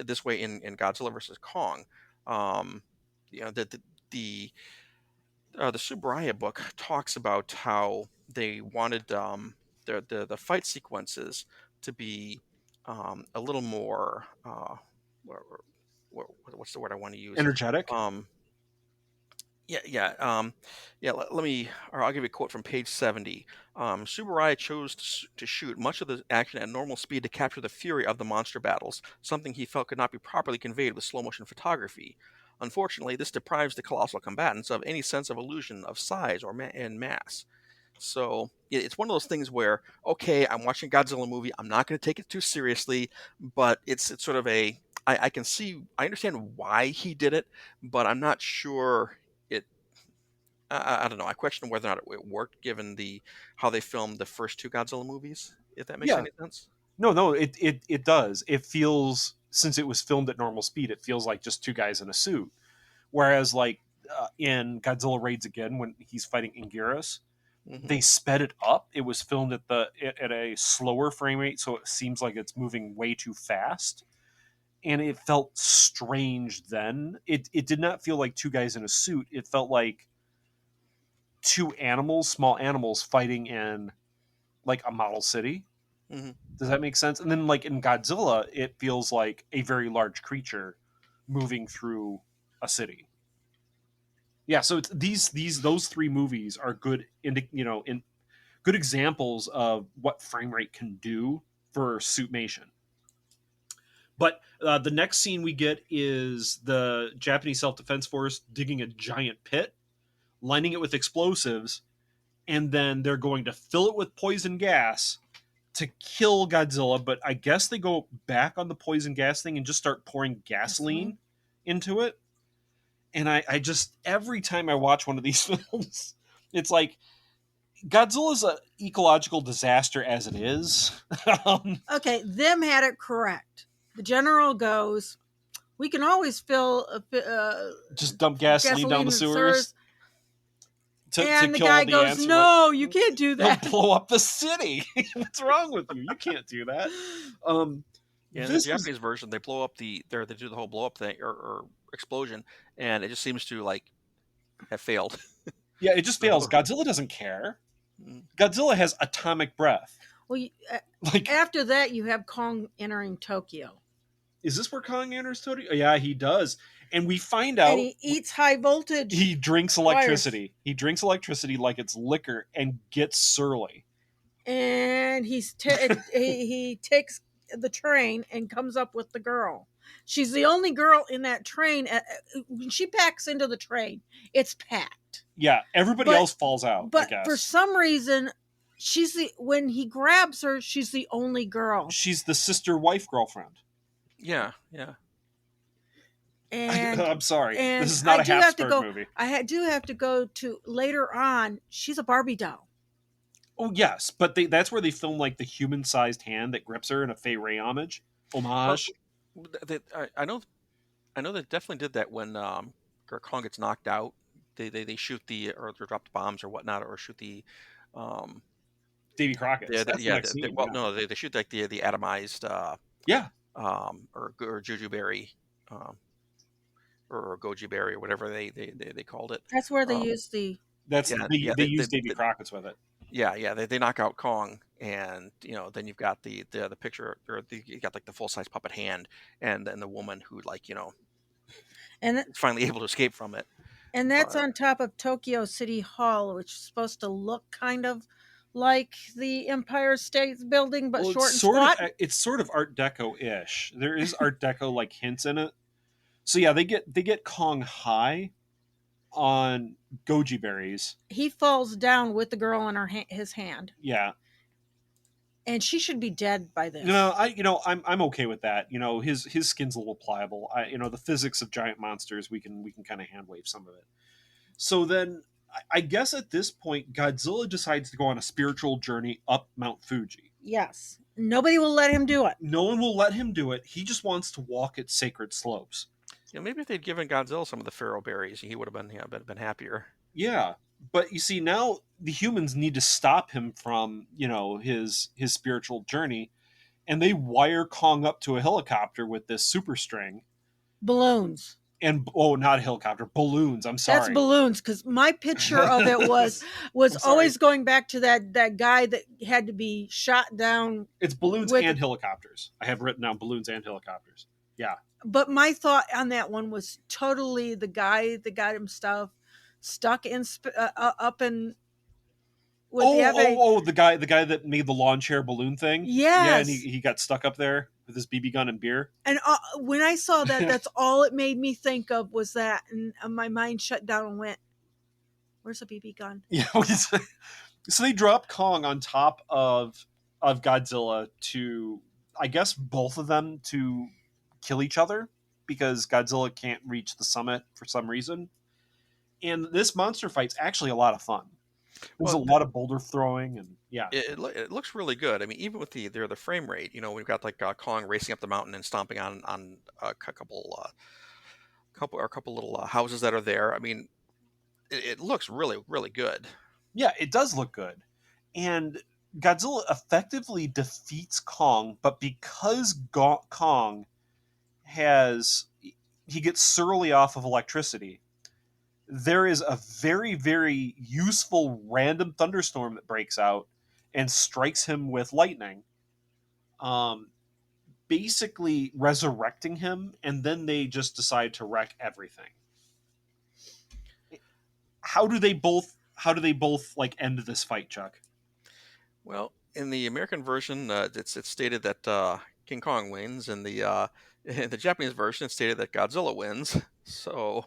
this way in Godzilla versus Kong. Um, the the Subaraya book talks about how they wanted the fight sequences to be a little more what's the word I want to use? Energetic. Um, let me, or I'll give you a quote from page 70. Subaraya chose to shoot much of the action at normal speed to capture the fury of the monster battles, something he felt could not be properly conveyed with slow motion photography. Unfortunately, this deprives the colossal combatants of any sense of illusion of size and mass. So it's one of those things where, okay, I'm watching a Godzilla movie. I'm not going to take it too seriously, but it's sort of I can see, I understand why he did it, but I'm not sure it. I don't know. I question whether or not it worked given how they filmed the first two Godzilla movies. If that makes Yeah. any sense. No, it does. It feels, since it was filmed at normal speed, it feels like just two guys in a suit. Whereas, like in Godzilla Raids Again, when he's fighting Anguirus, they sped it up. It was filmed at a slower frame rate, so it seems like it's moving way too fast, and it felt strange. Then it did not feel like two guys in a suit. It felt like two animals, small animals, fighting in like a model city. Mm-hmm. Does that make sense? And then, like in Godzilla, it feels like a very large creature moving through a city. Yeah, so it's those three movies are good, in good examples of what frame rate can do for suitmation. But the next scene we get is the Japanese self-defense force digging a giant pit, lining it with explosives, and then they're going to fill it with poison gas to kill Godzilla. But I guess they go back on the poison gas thing and just start pouring gasoline into it. And I just, every time I watch one of these films, it's like, Godzilla's an ecological disaster as it is. Okay, them had it correct. The general goes, we can always fill just dump gasoline down the sewers. And the guy goes, no, you can't do that. They'll blow up the city. What's wrong with you? You can't do that. In the Japanese version, they blow up they do the whole blow up thing or explosion, and it just seems to have failed. Yeah, it just fails. Godzilla doesn't care. Godzilla has atomic breath. Well, after that, you have Kong entering Tokyo. Is this where Kong enters Tokyo? Yeah, he does. And we find out... And he eats high voltage. He drinks electricity. Wires. He drinks electricity like it's liquor and gets surly. And he takes the train and comes up with the girl. She's the only girl in that train. When she packs into the train, it's packed. Yeah, everybody else falls out. But for some reason, when he grabs her, she's the only girl. She's the sister-wife girlfriend. Yeah. And I'm sorry. This is not a Habsburg movie. I do have to go to later on. She's a Barbie doll. Oh yes, but that's where they film like the human-sized hand that grips her in a Fay Ray homage. I know they definitely did that when Kong gets knocked out. They shoot or drop the bombs or whatnot, or shoot the Davy Crockett. They shoot like the atomized or Juju Berry or Goji Berry or whatever they called it. That's where they use the. They use Davy Crockett's with it. Yeah. They knock out Kong, and then you've got the picture, or you got like the full size puppet hand, and then the woman who and finally able to escape from it. And that's on top of Tokyo City Hall, which is supposed to look kind of like the Empire State Building, but short and squat. It's sort of Art Deco-ish. There is Art Deco like hints in it. So yeah, they get Kong high on goji berries. He falls down with the girl in his hand. Yeah. And she should be dead by this. I'm okay with that. His skin's a little pliable. The physics of giant monsters, we can kind of hand wave some of it. So then, I guess at this point, Godzilla decides to go on a spiritual journey up Mount Fuji. Yes. Nobody will let him do it. No one will let him do it. He just wants to walk its sacred slopes. Maybe if they'd given Godzilla some of the Pharaoh berries, he would have been happier. Yeah, but you see, now the humans need to stop him from his spiritual journey, and they wire Kong up to a helicopter with this super string. Balloons. And not a helicopter, balloons. I'm sorry. That's balloons, because my picture of it was always going back to that guy that had to be shot down. It's balloons and helicopters. I have written down balloons and helicopters. Yeah. But my thought on that one was totally the guy that got him stuck in up in. The guy that made the lawn chair balloon thing. Yes. Yeah, and he got stuck up there with his BB gun and beer. And when I saw that, that's all it made me think of was that, and my mind shut down and went, "Where's the BB gun?" Yeah. So they drop Kong on top of Godzilla to, I guess, both of them to kill each other because Godzilla can't reach the summit for some reason. And this monster fight's actually a lot of fun. There's a lot of boulder throwing, and yeah, it looks really good. I mean, even with the frame rate, we've got like Kong racing up the mountain and stomping on a couple little houses that are there. I mean, it looks really, really good. Yeah, it does look good, and Godzilla effectively defeats Kong, but because Kong he gets surly off of electricity. There is a very, very useful random thunderstorm that breaks out and strikes him with lightning, basically resurrecting him, and then they just decide to wreck everything. How do they both like end this fight, Chuck? Well, in the American version, it's stated that King Kong wins, and in the Japanese version, it's stated that Godzilla wins. So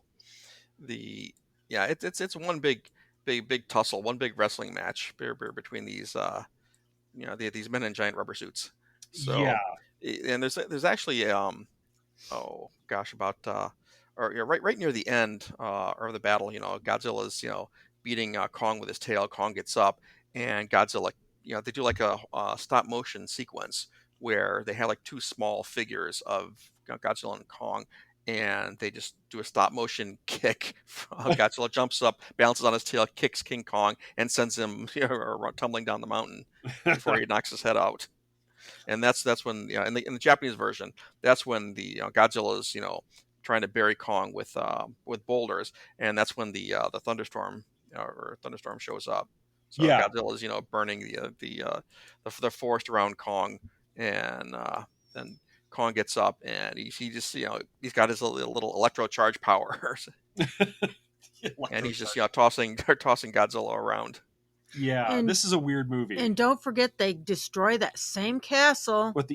it's one big tussle, one big wrestling match between these these men in giant rubber suits. So yeah, and there's actually right near the end of the battle, Godzilla's beating Kong with his tail. Kong gets up, and Godzilla, they do like a stop motion sequence where they have like two small figures of Godzilla and Kong, and they just do a stop motion kick. Godzilla jumps up, balances on his tail, kicks King Kong, and sends him tumbling down the mountain before he knocks his head out. And that's when in the Japanese version, that's when the Godzilla is trying to bury Kong with boulders, and that's when the thunderstorm shows up. So yeah. Godzilla is burning the forest around Kong, and then Kong gets up, and he just he's got his little electrocharge powers, and he's just tossing Godzilla around. Yeah, and this is a weird movie. And don't forget, they destroy that same castle. But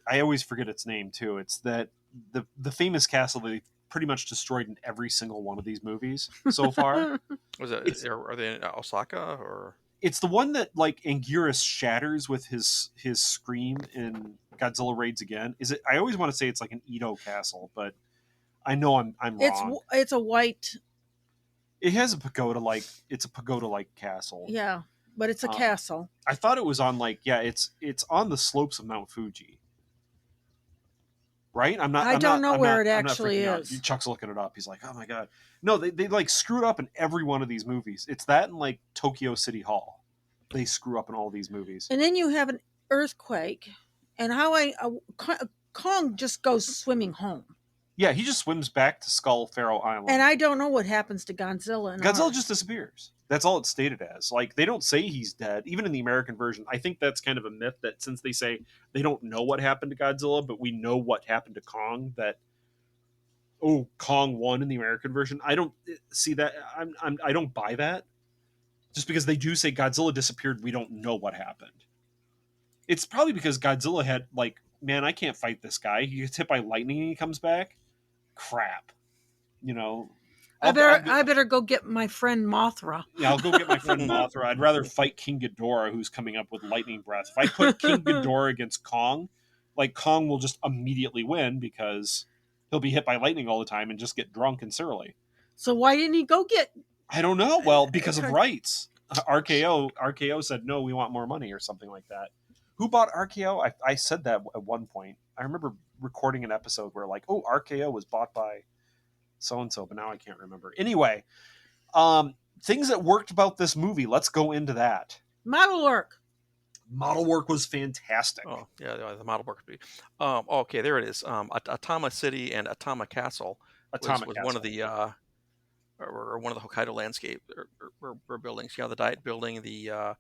I always forget its name too. It's that the famous castle that they pretty much destroyed in every single one of these movies so far. Are they in Osaka, or? It's the one that like Anguirus shatters with his scream in Godzilla Raids Again. Is it? I always want to say it's like an Edo castle, but I know I'm wrong. It's a white. It has a pagoda like castle. Yeah, but it's a castle. I thought it was on it's on the slopes of Mount Fuji. Right? I don't know where it actually is. Chuck's looking it up. He's like, "Oh my god." No, they like screwed up in every one of these movies. It's that and like Tokyo City Hall. They screw up in all these movies. And then you have an earthquake, and Kong just goes swimming home. Yeah, he just swims back to Skull Pharaoh Island. And I don't know what happens to Godzilla. Godzilla just disappears. That's all it's stated as. Like, they don't say he's dead. Even in the American version, I think that's kind of a myth that since they say they don't know what happened to Godzilla, but we know what happened to Kong, that, Kong won in the American version. I don't see that. I don't buy that. Just because they do say Godzilla disappeared, we don't know what happened. It's probably because Godzilla had, like, man, I can't fight this guy. He gets hit by lightning and he comes back. Crap. I better go get my friend Mothra. Yeah, I'll go get my friend Mothra. I'd rather fight King Ghidorah, who's coming up with lightning breath. If I put King Ghidorah against Kong, like Kong will just immediately win because he'll be hit by lightning all the time and just get drunk and surly. So why didn't he go get? I don't know. Well, because of rights. RKO said no. We want more money or something like that. Who bought RKO? I said that at one point. I remember recording an episode where like, oh, RKO was bought by so and so, but now I can't remember. Anyway, things that worked about this movie. Let's go into that. Model work. Model work was fantastic. Oh yeah, the model work. Okay, there it is. Atama City and Atama Castle was one of the or one of the Hokkaido landscape or buildings. Yeah, the Diet Building, the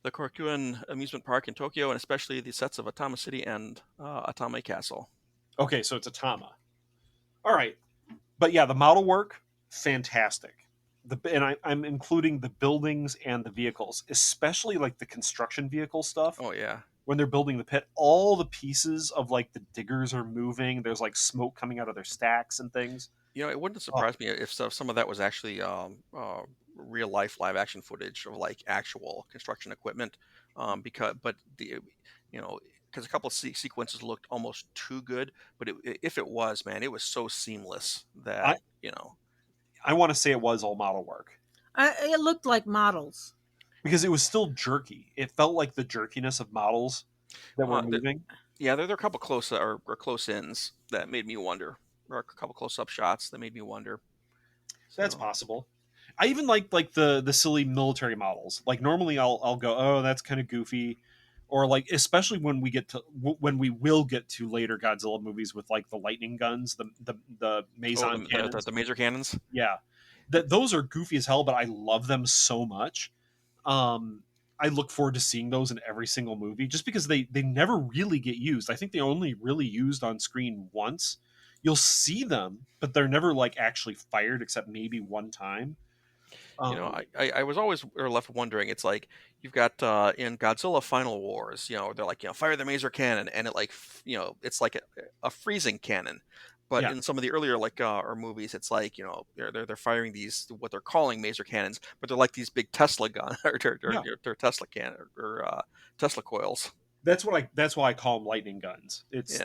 Korakuen Amusement Park in Tokyo, and especially the sets of Atama City and Atama Castle. Okay, so it's Atama. All right, but yeah, the model work fantastic. I'm including the buildings and the vehicles, especially like the construction vehicle stuff. Oh yeah, when they're building the pit, all the pieces of like the diggers are moving. There's like smoke coming out of their stacks and things. You know, it wouldn't surprise me if some of that was actually real life live action footage of like actual construction equipment. Because a couple of sequences looked almost too good, but if it was, man, it was so seamless that I want to say it was all model work. It looked like models because it was still jerky. It felt like the jerkiness of models that were moving. There are a couple close or close ins that made me wonder. Or a couple close-up shots that made me wonder. So. That's possible. I even like the silly military models. Like normally I'll go, oh, that's kind of goofy, or like especially when we will get to later Godzilla movies with like the lightning guns, the Mason cannons, the Maser cannons. Yeah, those are goofy as hell, but I love them so much. I look forward to seeing those in every single movie, just because they never really get used. I think they only really used on screen once. You'll see them, but they're never like actually fired except maybe one time. I was always left wondering. It's like you've got in Godzilla Final Wars, they're like, fire the Maser cannon, and it like, it's like a freezing cannon. But in some of the earlier or movies, it's like they're firing these what they're calling Maser cannons, but they're like these big Tesla gun or Tesla cannon or Tesla coils. That's why I call them lightning guns. It's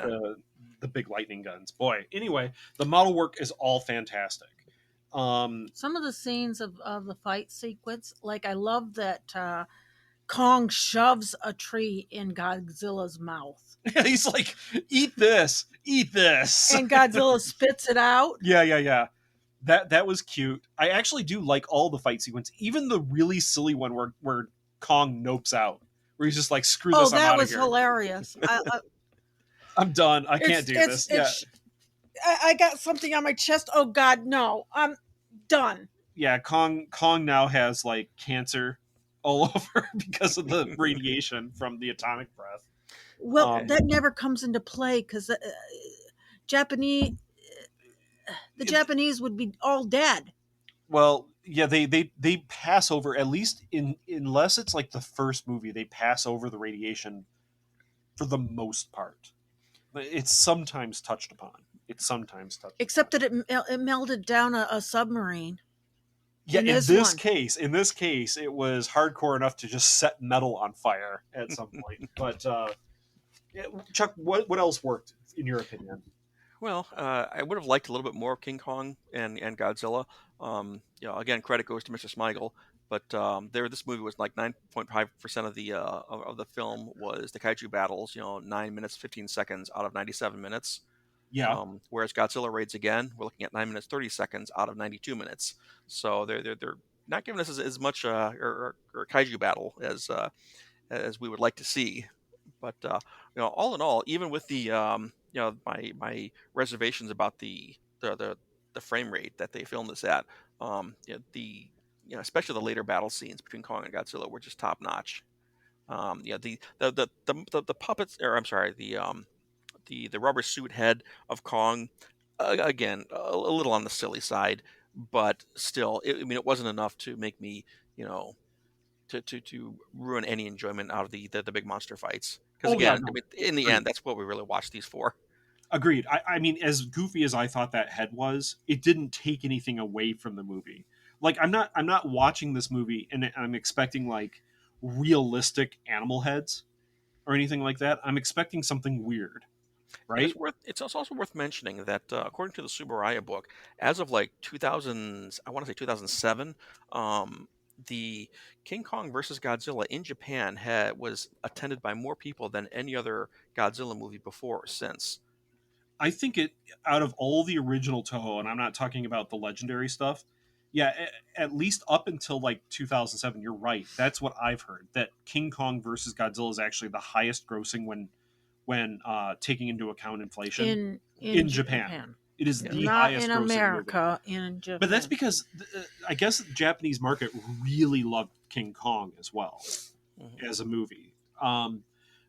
the big lightning guns. Boy, anyway, the model work is all fantastic. Some of the scenes of the fight sequence, like I love that Kong shoves a tree in Godzilla's mouth. He's like, eat this. And Godzilla spits it out. Yeah. That was cute. I actually do like all the fight sequence, even the really silly one where Kong nopes out. Where he's just like, screw this, I'm out of here. That was hilarious. I'm done. I can't do this. I got something on my chest. Oh, God, no. I'm done. Yeah, Kong now has, like, cancer all over because of the radiation from the atomic breath. Well, that never comes into play because the Japanese would be all dead. Well, yeah, they pass over, at least unless it's like the first movie, they pass over the radiation for the most part. It's sometimes touched upon. Except that it melted down a submarine. Yeah, in this case, it was hardcore enough to just set metal on fire at some point. But Chuck, what else worked in your opinion? Well, I would have liked a little bit more of King Kong and Godzilla. Again, credit goes to Mr. Smigel, but this movie was like 9.5% of the film was the kaiju battles. 9 minutes 15 seconds out of 97 minutes. Yeah. Whereas Godzilla Raids Again, we're looking at 9 minutes 30 seconds out of 92 minutes. So they're not giving us as much or kaiju battle as we would like to see. But all in all, even with the my reservations about the frame rate that they filmed this at, especially the later battle scenes between Kong and Godzilla were just top notch. The puppets, or I'm sorry, the rubber suit head of Kong, again a little on the silly side, but still, it wasn't enough to make me to ruin any enjoyment out of the big monster fights. Because in the end, that's what we really watched these for. Agreed. I mean, as goofy as I thought that head was, it didn't take anything away from the movie. Like I'm not watching this movie and I'm expecting like realistic animal heads or anything like that. I'm expecting something weird, And right? it's also worth mentioning that according to the Subaraya book, as of like 2000, I want to say 2007, the King Kong versus Godzilla in Japan was attended by more people than any other Godzilla movie before or since. I think it out of all the original Toho, and I'm not talking about the legendary stuff. Yeah, at least up until like 2007, you're right. That's what I've heard. That King Kong versus Godzilla is actually the highest grossing when taking into account inflation in in Japan. Japan. It is Yeah. the Not highest in grossing movie. America, in Japan. But that's because I guess the Japanese market really loved King Kong as well as a movie.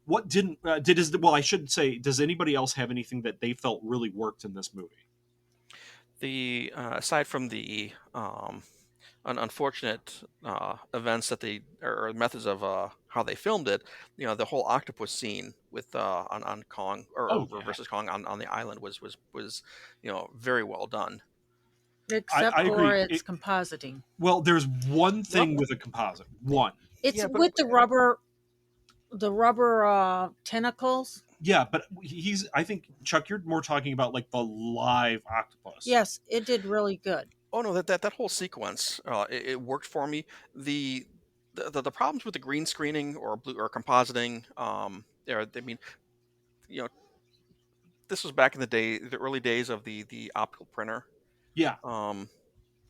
What didn't did is well, I should say, does anybody else have anything that they felt really worked in this movie? The aside from the unfortunate events that they or methods of how they filmed it, the whole octopus scene with on Kong Oh or yeah, versus Kong on the island was very well done. Except I for agree. its compositing. Well, there's one Well, thing with a composite. One. It's yeah, but with the rubber tentacles. Yeah, but he's. I think Chuck, you're more talking about like the live octopus. Yes, it did really good. oh no, that whole sequence it worked for me. The problems with the green screening or blue or compositing, I mean, you know, this was back in the early days of the optical printer. Yeah.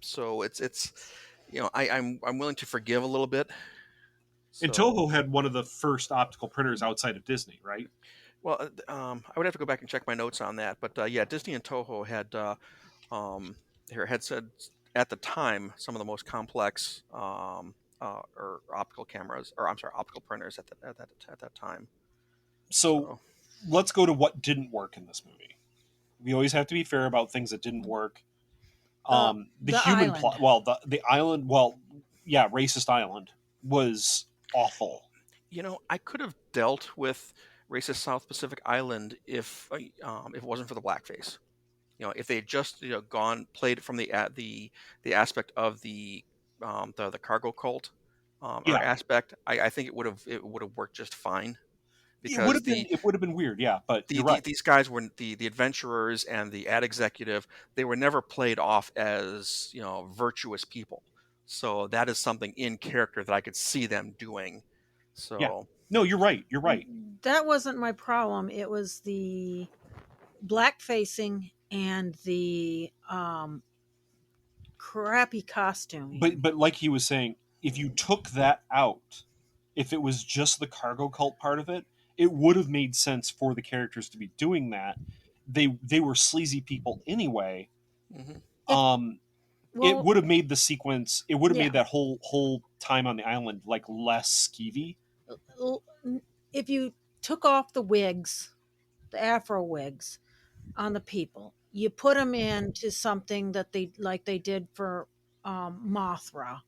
So it's I'm willing to forgive a little bit. And So Toho had one of the first optical printers outside of Disney, right? well, I would have to go back and check my notes on that, but yeah, Disney and Toho had had said at the time some of the most complex or optical cameras, or I'm sorry, optical printers at that time. So let's go to what didn't work in this movie. We always have to be fair about things that didn't work. The human island. plot, well, the island, well, yeah, racist island was awful. I could have dealt with racist South Pacific Island if it wasn't for the blackface. If they had just gone played from the aspect of the cargo cult or aspect, I think it would have worked just fine. Because It would have been weird, yeah, but you're right. these guys were the adventurers and the ad executive. They were never played off as virtuous people. So that is something in character that I could see them doing. So yeah. No, you're right. You're right. That wasn't my problem. It was the black facing and the crappy costume. But like he was saying, if you took that out, if it was just the cargo cult part of it, it would have made sense for the characters to be doing that. They were sleazy people anyway. mm-hmm. It would have made the sequence. It would have made that whole time on the island like less skeevy. If you took off the wigs, the afro wigs on the people, you put them into something that they did for Mothra.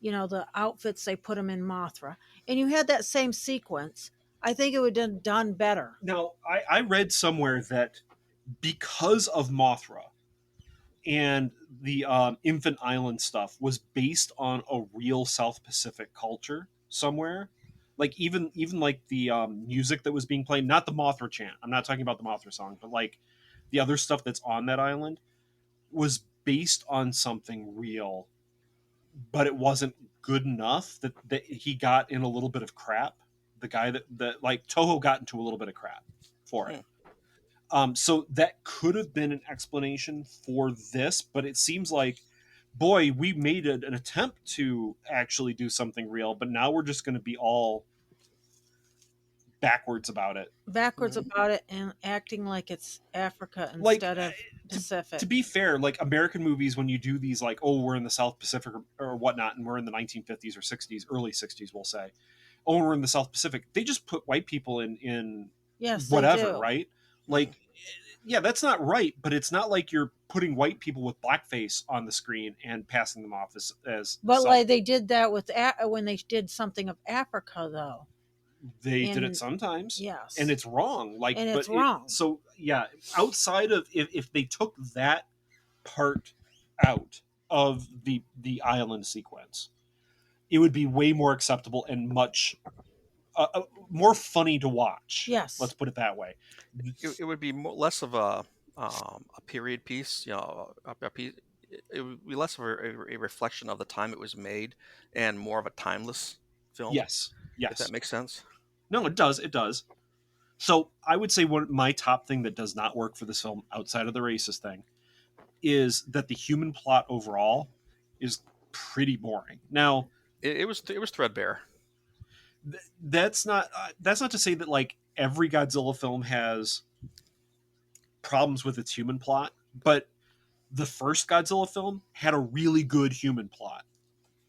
The outfits they put them in Mothra, and you had that same sequence. I think it would have done better. Now, I read somewhere that because of Mothra and the Infant Island stuff was based on a real South Pacific culture somewhere. Like even like the music that was being played, not the Mothra chant. I'm not talking about the Mothra song, but like the other stuff that's on that island was based on something real, but it wasn't good enough that he got in a little bit of crap. The guy that like Toho got into a little bit of crap for it. So that could have been an explanation for this, but it seems like, boy, we made an attempt to actually do something real, but now we're just going to be all backwards about it. About it and acting like it's Africa instead of Pacific. To be fair, like American movies, when you do these, like, oh, we're in the South Pacific or whatnot, and we're in the 1950s or 60s, early 60s, we'll say, oh, we're in the South Pacific. They just put white people in whatever, right? Like, yeah, that's not right, but it's not like you're putting white people with blackface on the screen and passing them off as but like they did that with when they did something of Africa, though. They did it sometimes. Yes. And it's wrong. And it's wrong. So yeah, outside of if they took that part out of the island sequence, it would be way more acceptable and much more funny to watch. Yes. Let's put it that way. It would be less of a period piece, a piece. It would be less of a reflection of the time it was made, and more of a timeless film. Yes. If that makes sense. No, it does. It does. So I would say my top thing that does not work for this film, outside of the racist thing, is that the human plot overall is pretty boring. Now, it was threadbare. That's not to say that like every Godzilla film has problems with its human plot, but the first Godzilla film had a really good human plot.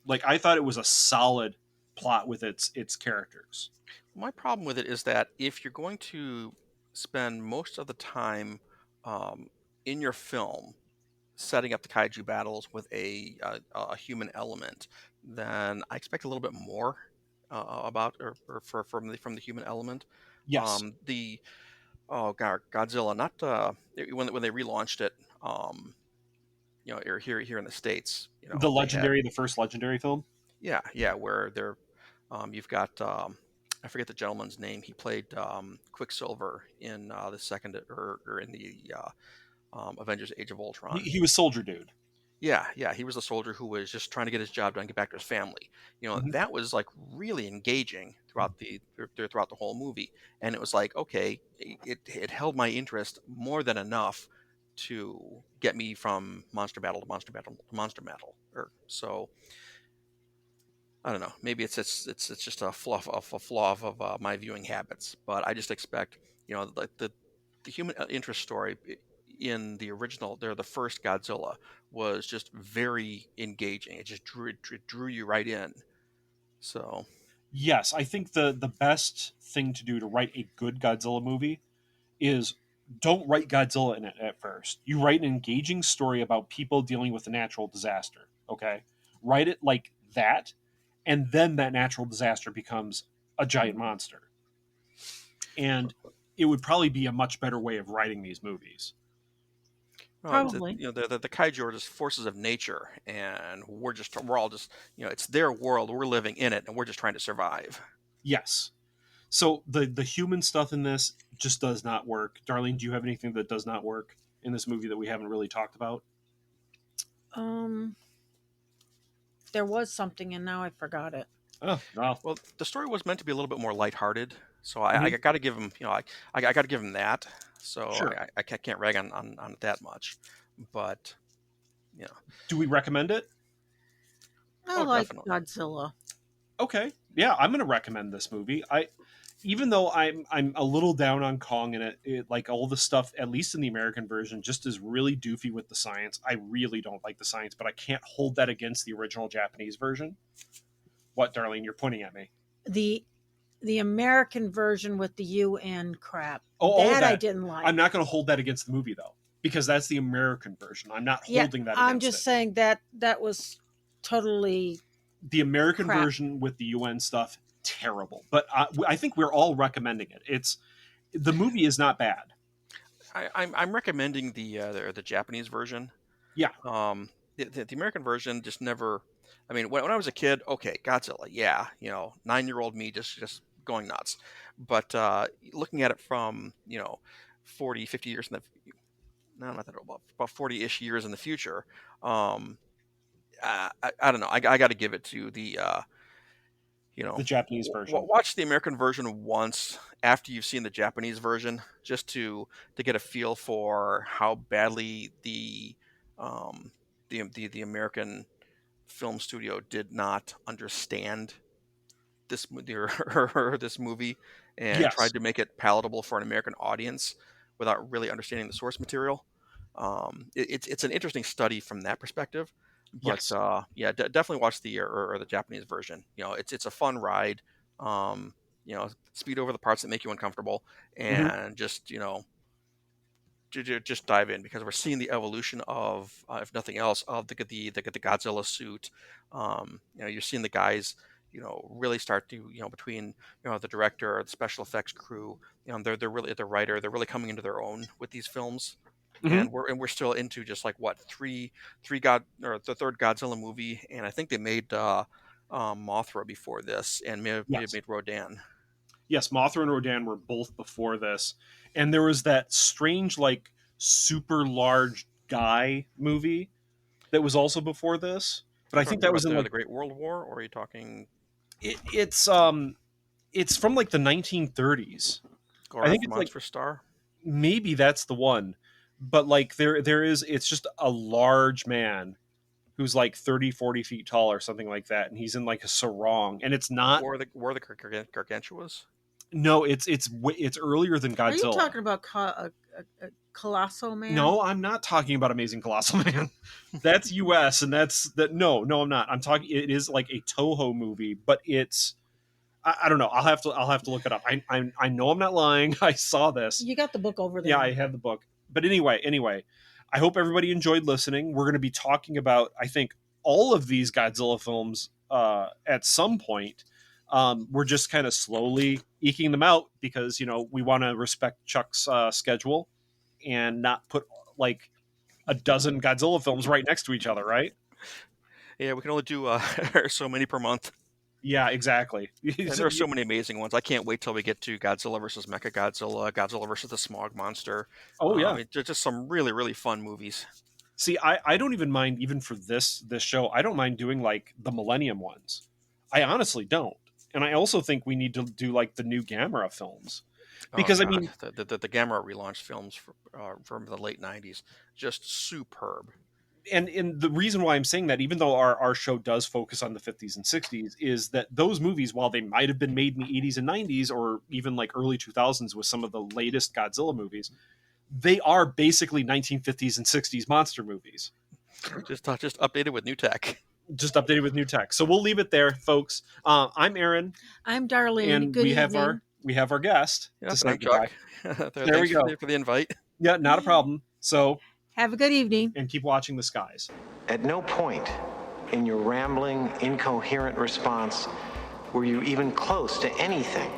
Like I thought it was a solid plot with its characters. My problem with it is that if you're going to spend most of the time in your film setting up the kaiju battles with a human element, then I expect a little bit more about from the human element. Yes. Godzilla, not when they relaunched it, here in the States, the first legendary film. Yeah, where they're you've got I forget the gentleman's name. He played Quicksilver in the second or in the Avengers: Age of Ultron. He was Soldier Dude. Yeah, he was a soldier who was just trying to get his job done, get back to his family. That was like really engaging throughout the whole movie, and it was like, okay, it held my interest more than enough to get me from monster battle to monster battle to monster battle. So I don't know. Maybe it's just a flaw of my viewing habits, but I just expect the human interest story in the original, the first Godzilla, was just very engaging. It just drew you right in. So yes, I think the best thing to do to write a good Godzilla movie is don't write Godzilla in it at first. You write an engaging story about people dealing with a natural disaster. Okay, write it like that, and then that natural disaster becomes a giant monster. And it would probably be a much better way of writing these movies. Probably. The kaiju are just forces of nature, and we're all just it's their world. We're living in it, and we're just trying to survive. Yes. So the human stuff in this just does not work. Darlene, do you have anything that does not work in this movie that we haven't really talked about? There was something, and now I forgot it. Oh, well, the story was meant to be a little bit more lighthearted, so I got to give him, I got to give him that. So sure. I can't rag on it that much, but do we recommend it? I like definitely. Godzilla. Okay, yeah, I'm going to recommend this movie. Even though I'm a little down on Kong, and it like all the stuff, at least in the American version, just is really doofy with the science. I really don't like the science, but I can't hold that against the original Japanese version. What, Darlene? You're pointing at me. The American version with the UN crap. That I didn't like. I'm not going to hold that against the movie though, because that's the American version. I'm not holding that against I'm just saying that was totally the American crap. version with the UN stuff. Terrible, but I think we're all recommending it. The movie is not bad. I'm recommending the Japanese version. Yeah. The American version just never. I mean, when I was a kid, okay, Godzilla, yeah, 9-year-old me just going nuts. But looking at it from 40, 50 years in the no, not that old, about 40-ish years in the future, I don't know. I got to give it to the the Japanese version. Watch the American version once after you've seen the Japanese version, just to get a feel for how badly the American film studio did not understand this movie and tried to make it palatable for an American audience without really understanding the source material. It's an interesting study from that perspective. But definitely watch the Japanese version. It's a fun ride. Speed over the parts that make you uncomfortable, and just dive in, because we're seeing the evolution of, if nothing else, of the Godzilla suit. You're seeing the guys, really start to, between, the director, the special effects crew, they're really, the writer, they're really coming into their own with these films. And we're still into just like the third Godzilla movie, and I think they made Mothra before this, and may have made Rodan. Yes, Mothra and Rodan were both before this, and there was that strange like super large guy movie that was also before this. But I think that was in the Great World War, or are you talking? It's from like the 1930s. I think it's Monster Star. Maybe that's the one. But like there is, it's just a large man who's like 30, 40 feet tall or something like that, and he's in like a sarong, and it's not War of the Gargantuas. No, it's earlier than Godzilla. Are you talking about Colossal Man? No, I'm not talking about Amazing Colossal Man. That's US, and no, I'm not. I'm talking. It is like a Toho movie, but it's. I don't know. I'll have to look it up. I know I'm not lying. I saw this. You got the book over there. Yeah, I have the book. But anyway, I hope everybody enjoyed listening. We're going to be talking about, I think, all of these Godzilla films at some point. We're just kind of slowly eking them out because, we want to respect Chuck's schedule and not put like a dozen Godzilla films right next to each other, right? Yeah, we can only do so many per month. Yeah, exactly. And there are so many amazing ones. I can't wait till we get to Godzilla versus Mechagodzilla, Godzilla versus the Smog Monster. Oh, yeah. Just some really, really fun movies. See, I don't even mind, even for this show, I don't mind doing like the Millennium ones. I honestly don't. And I also think we need to do like the new Gamera films. Because the Gamera relaunch films from the late 90s, just superb. And the reason why I'm saying that, even though our show does focus on the 50s and 60s, is that those movies, while they might have been made in the 80s and 90s, or even like early 2000s with some of the latest Godzilla movies, they are basically 1950s and 60s monster movies. Just updated with new tech. Just updated with new tech. So we'll leave it there, folks. I'm Aaron. I'm Darlene. And Good evening. We have our guest. Yes, I'm Chuck. There we go. For the invite. Yeah, not a problem. So have a good evening. And keep watching the skies. At no point in your rambling, incoherent response were you even close to anything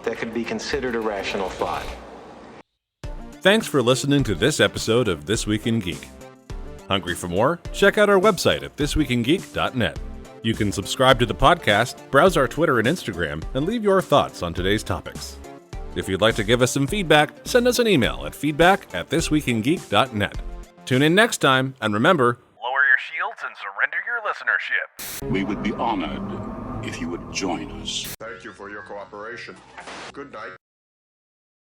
that could be considered a rational thought. Thanks for listening to this episode of This Week in Geek. Hungry for more? Check out our website at thisweekingeek.net. You can subscribe to the podcast, browse our Twitter and Instagram, and leave your thoughts on today's topics. If you'd like to give us some feedback, send us an email at feedback@thisweekingeek.net. Tune in next time, and remember, lower your shields and surrender your listenership. We would be honored if you would join us. Thank you for your cooperation. Good night.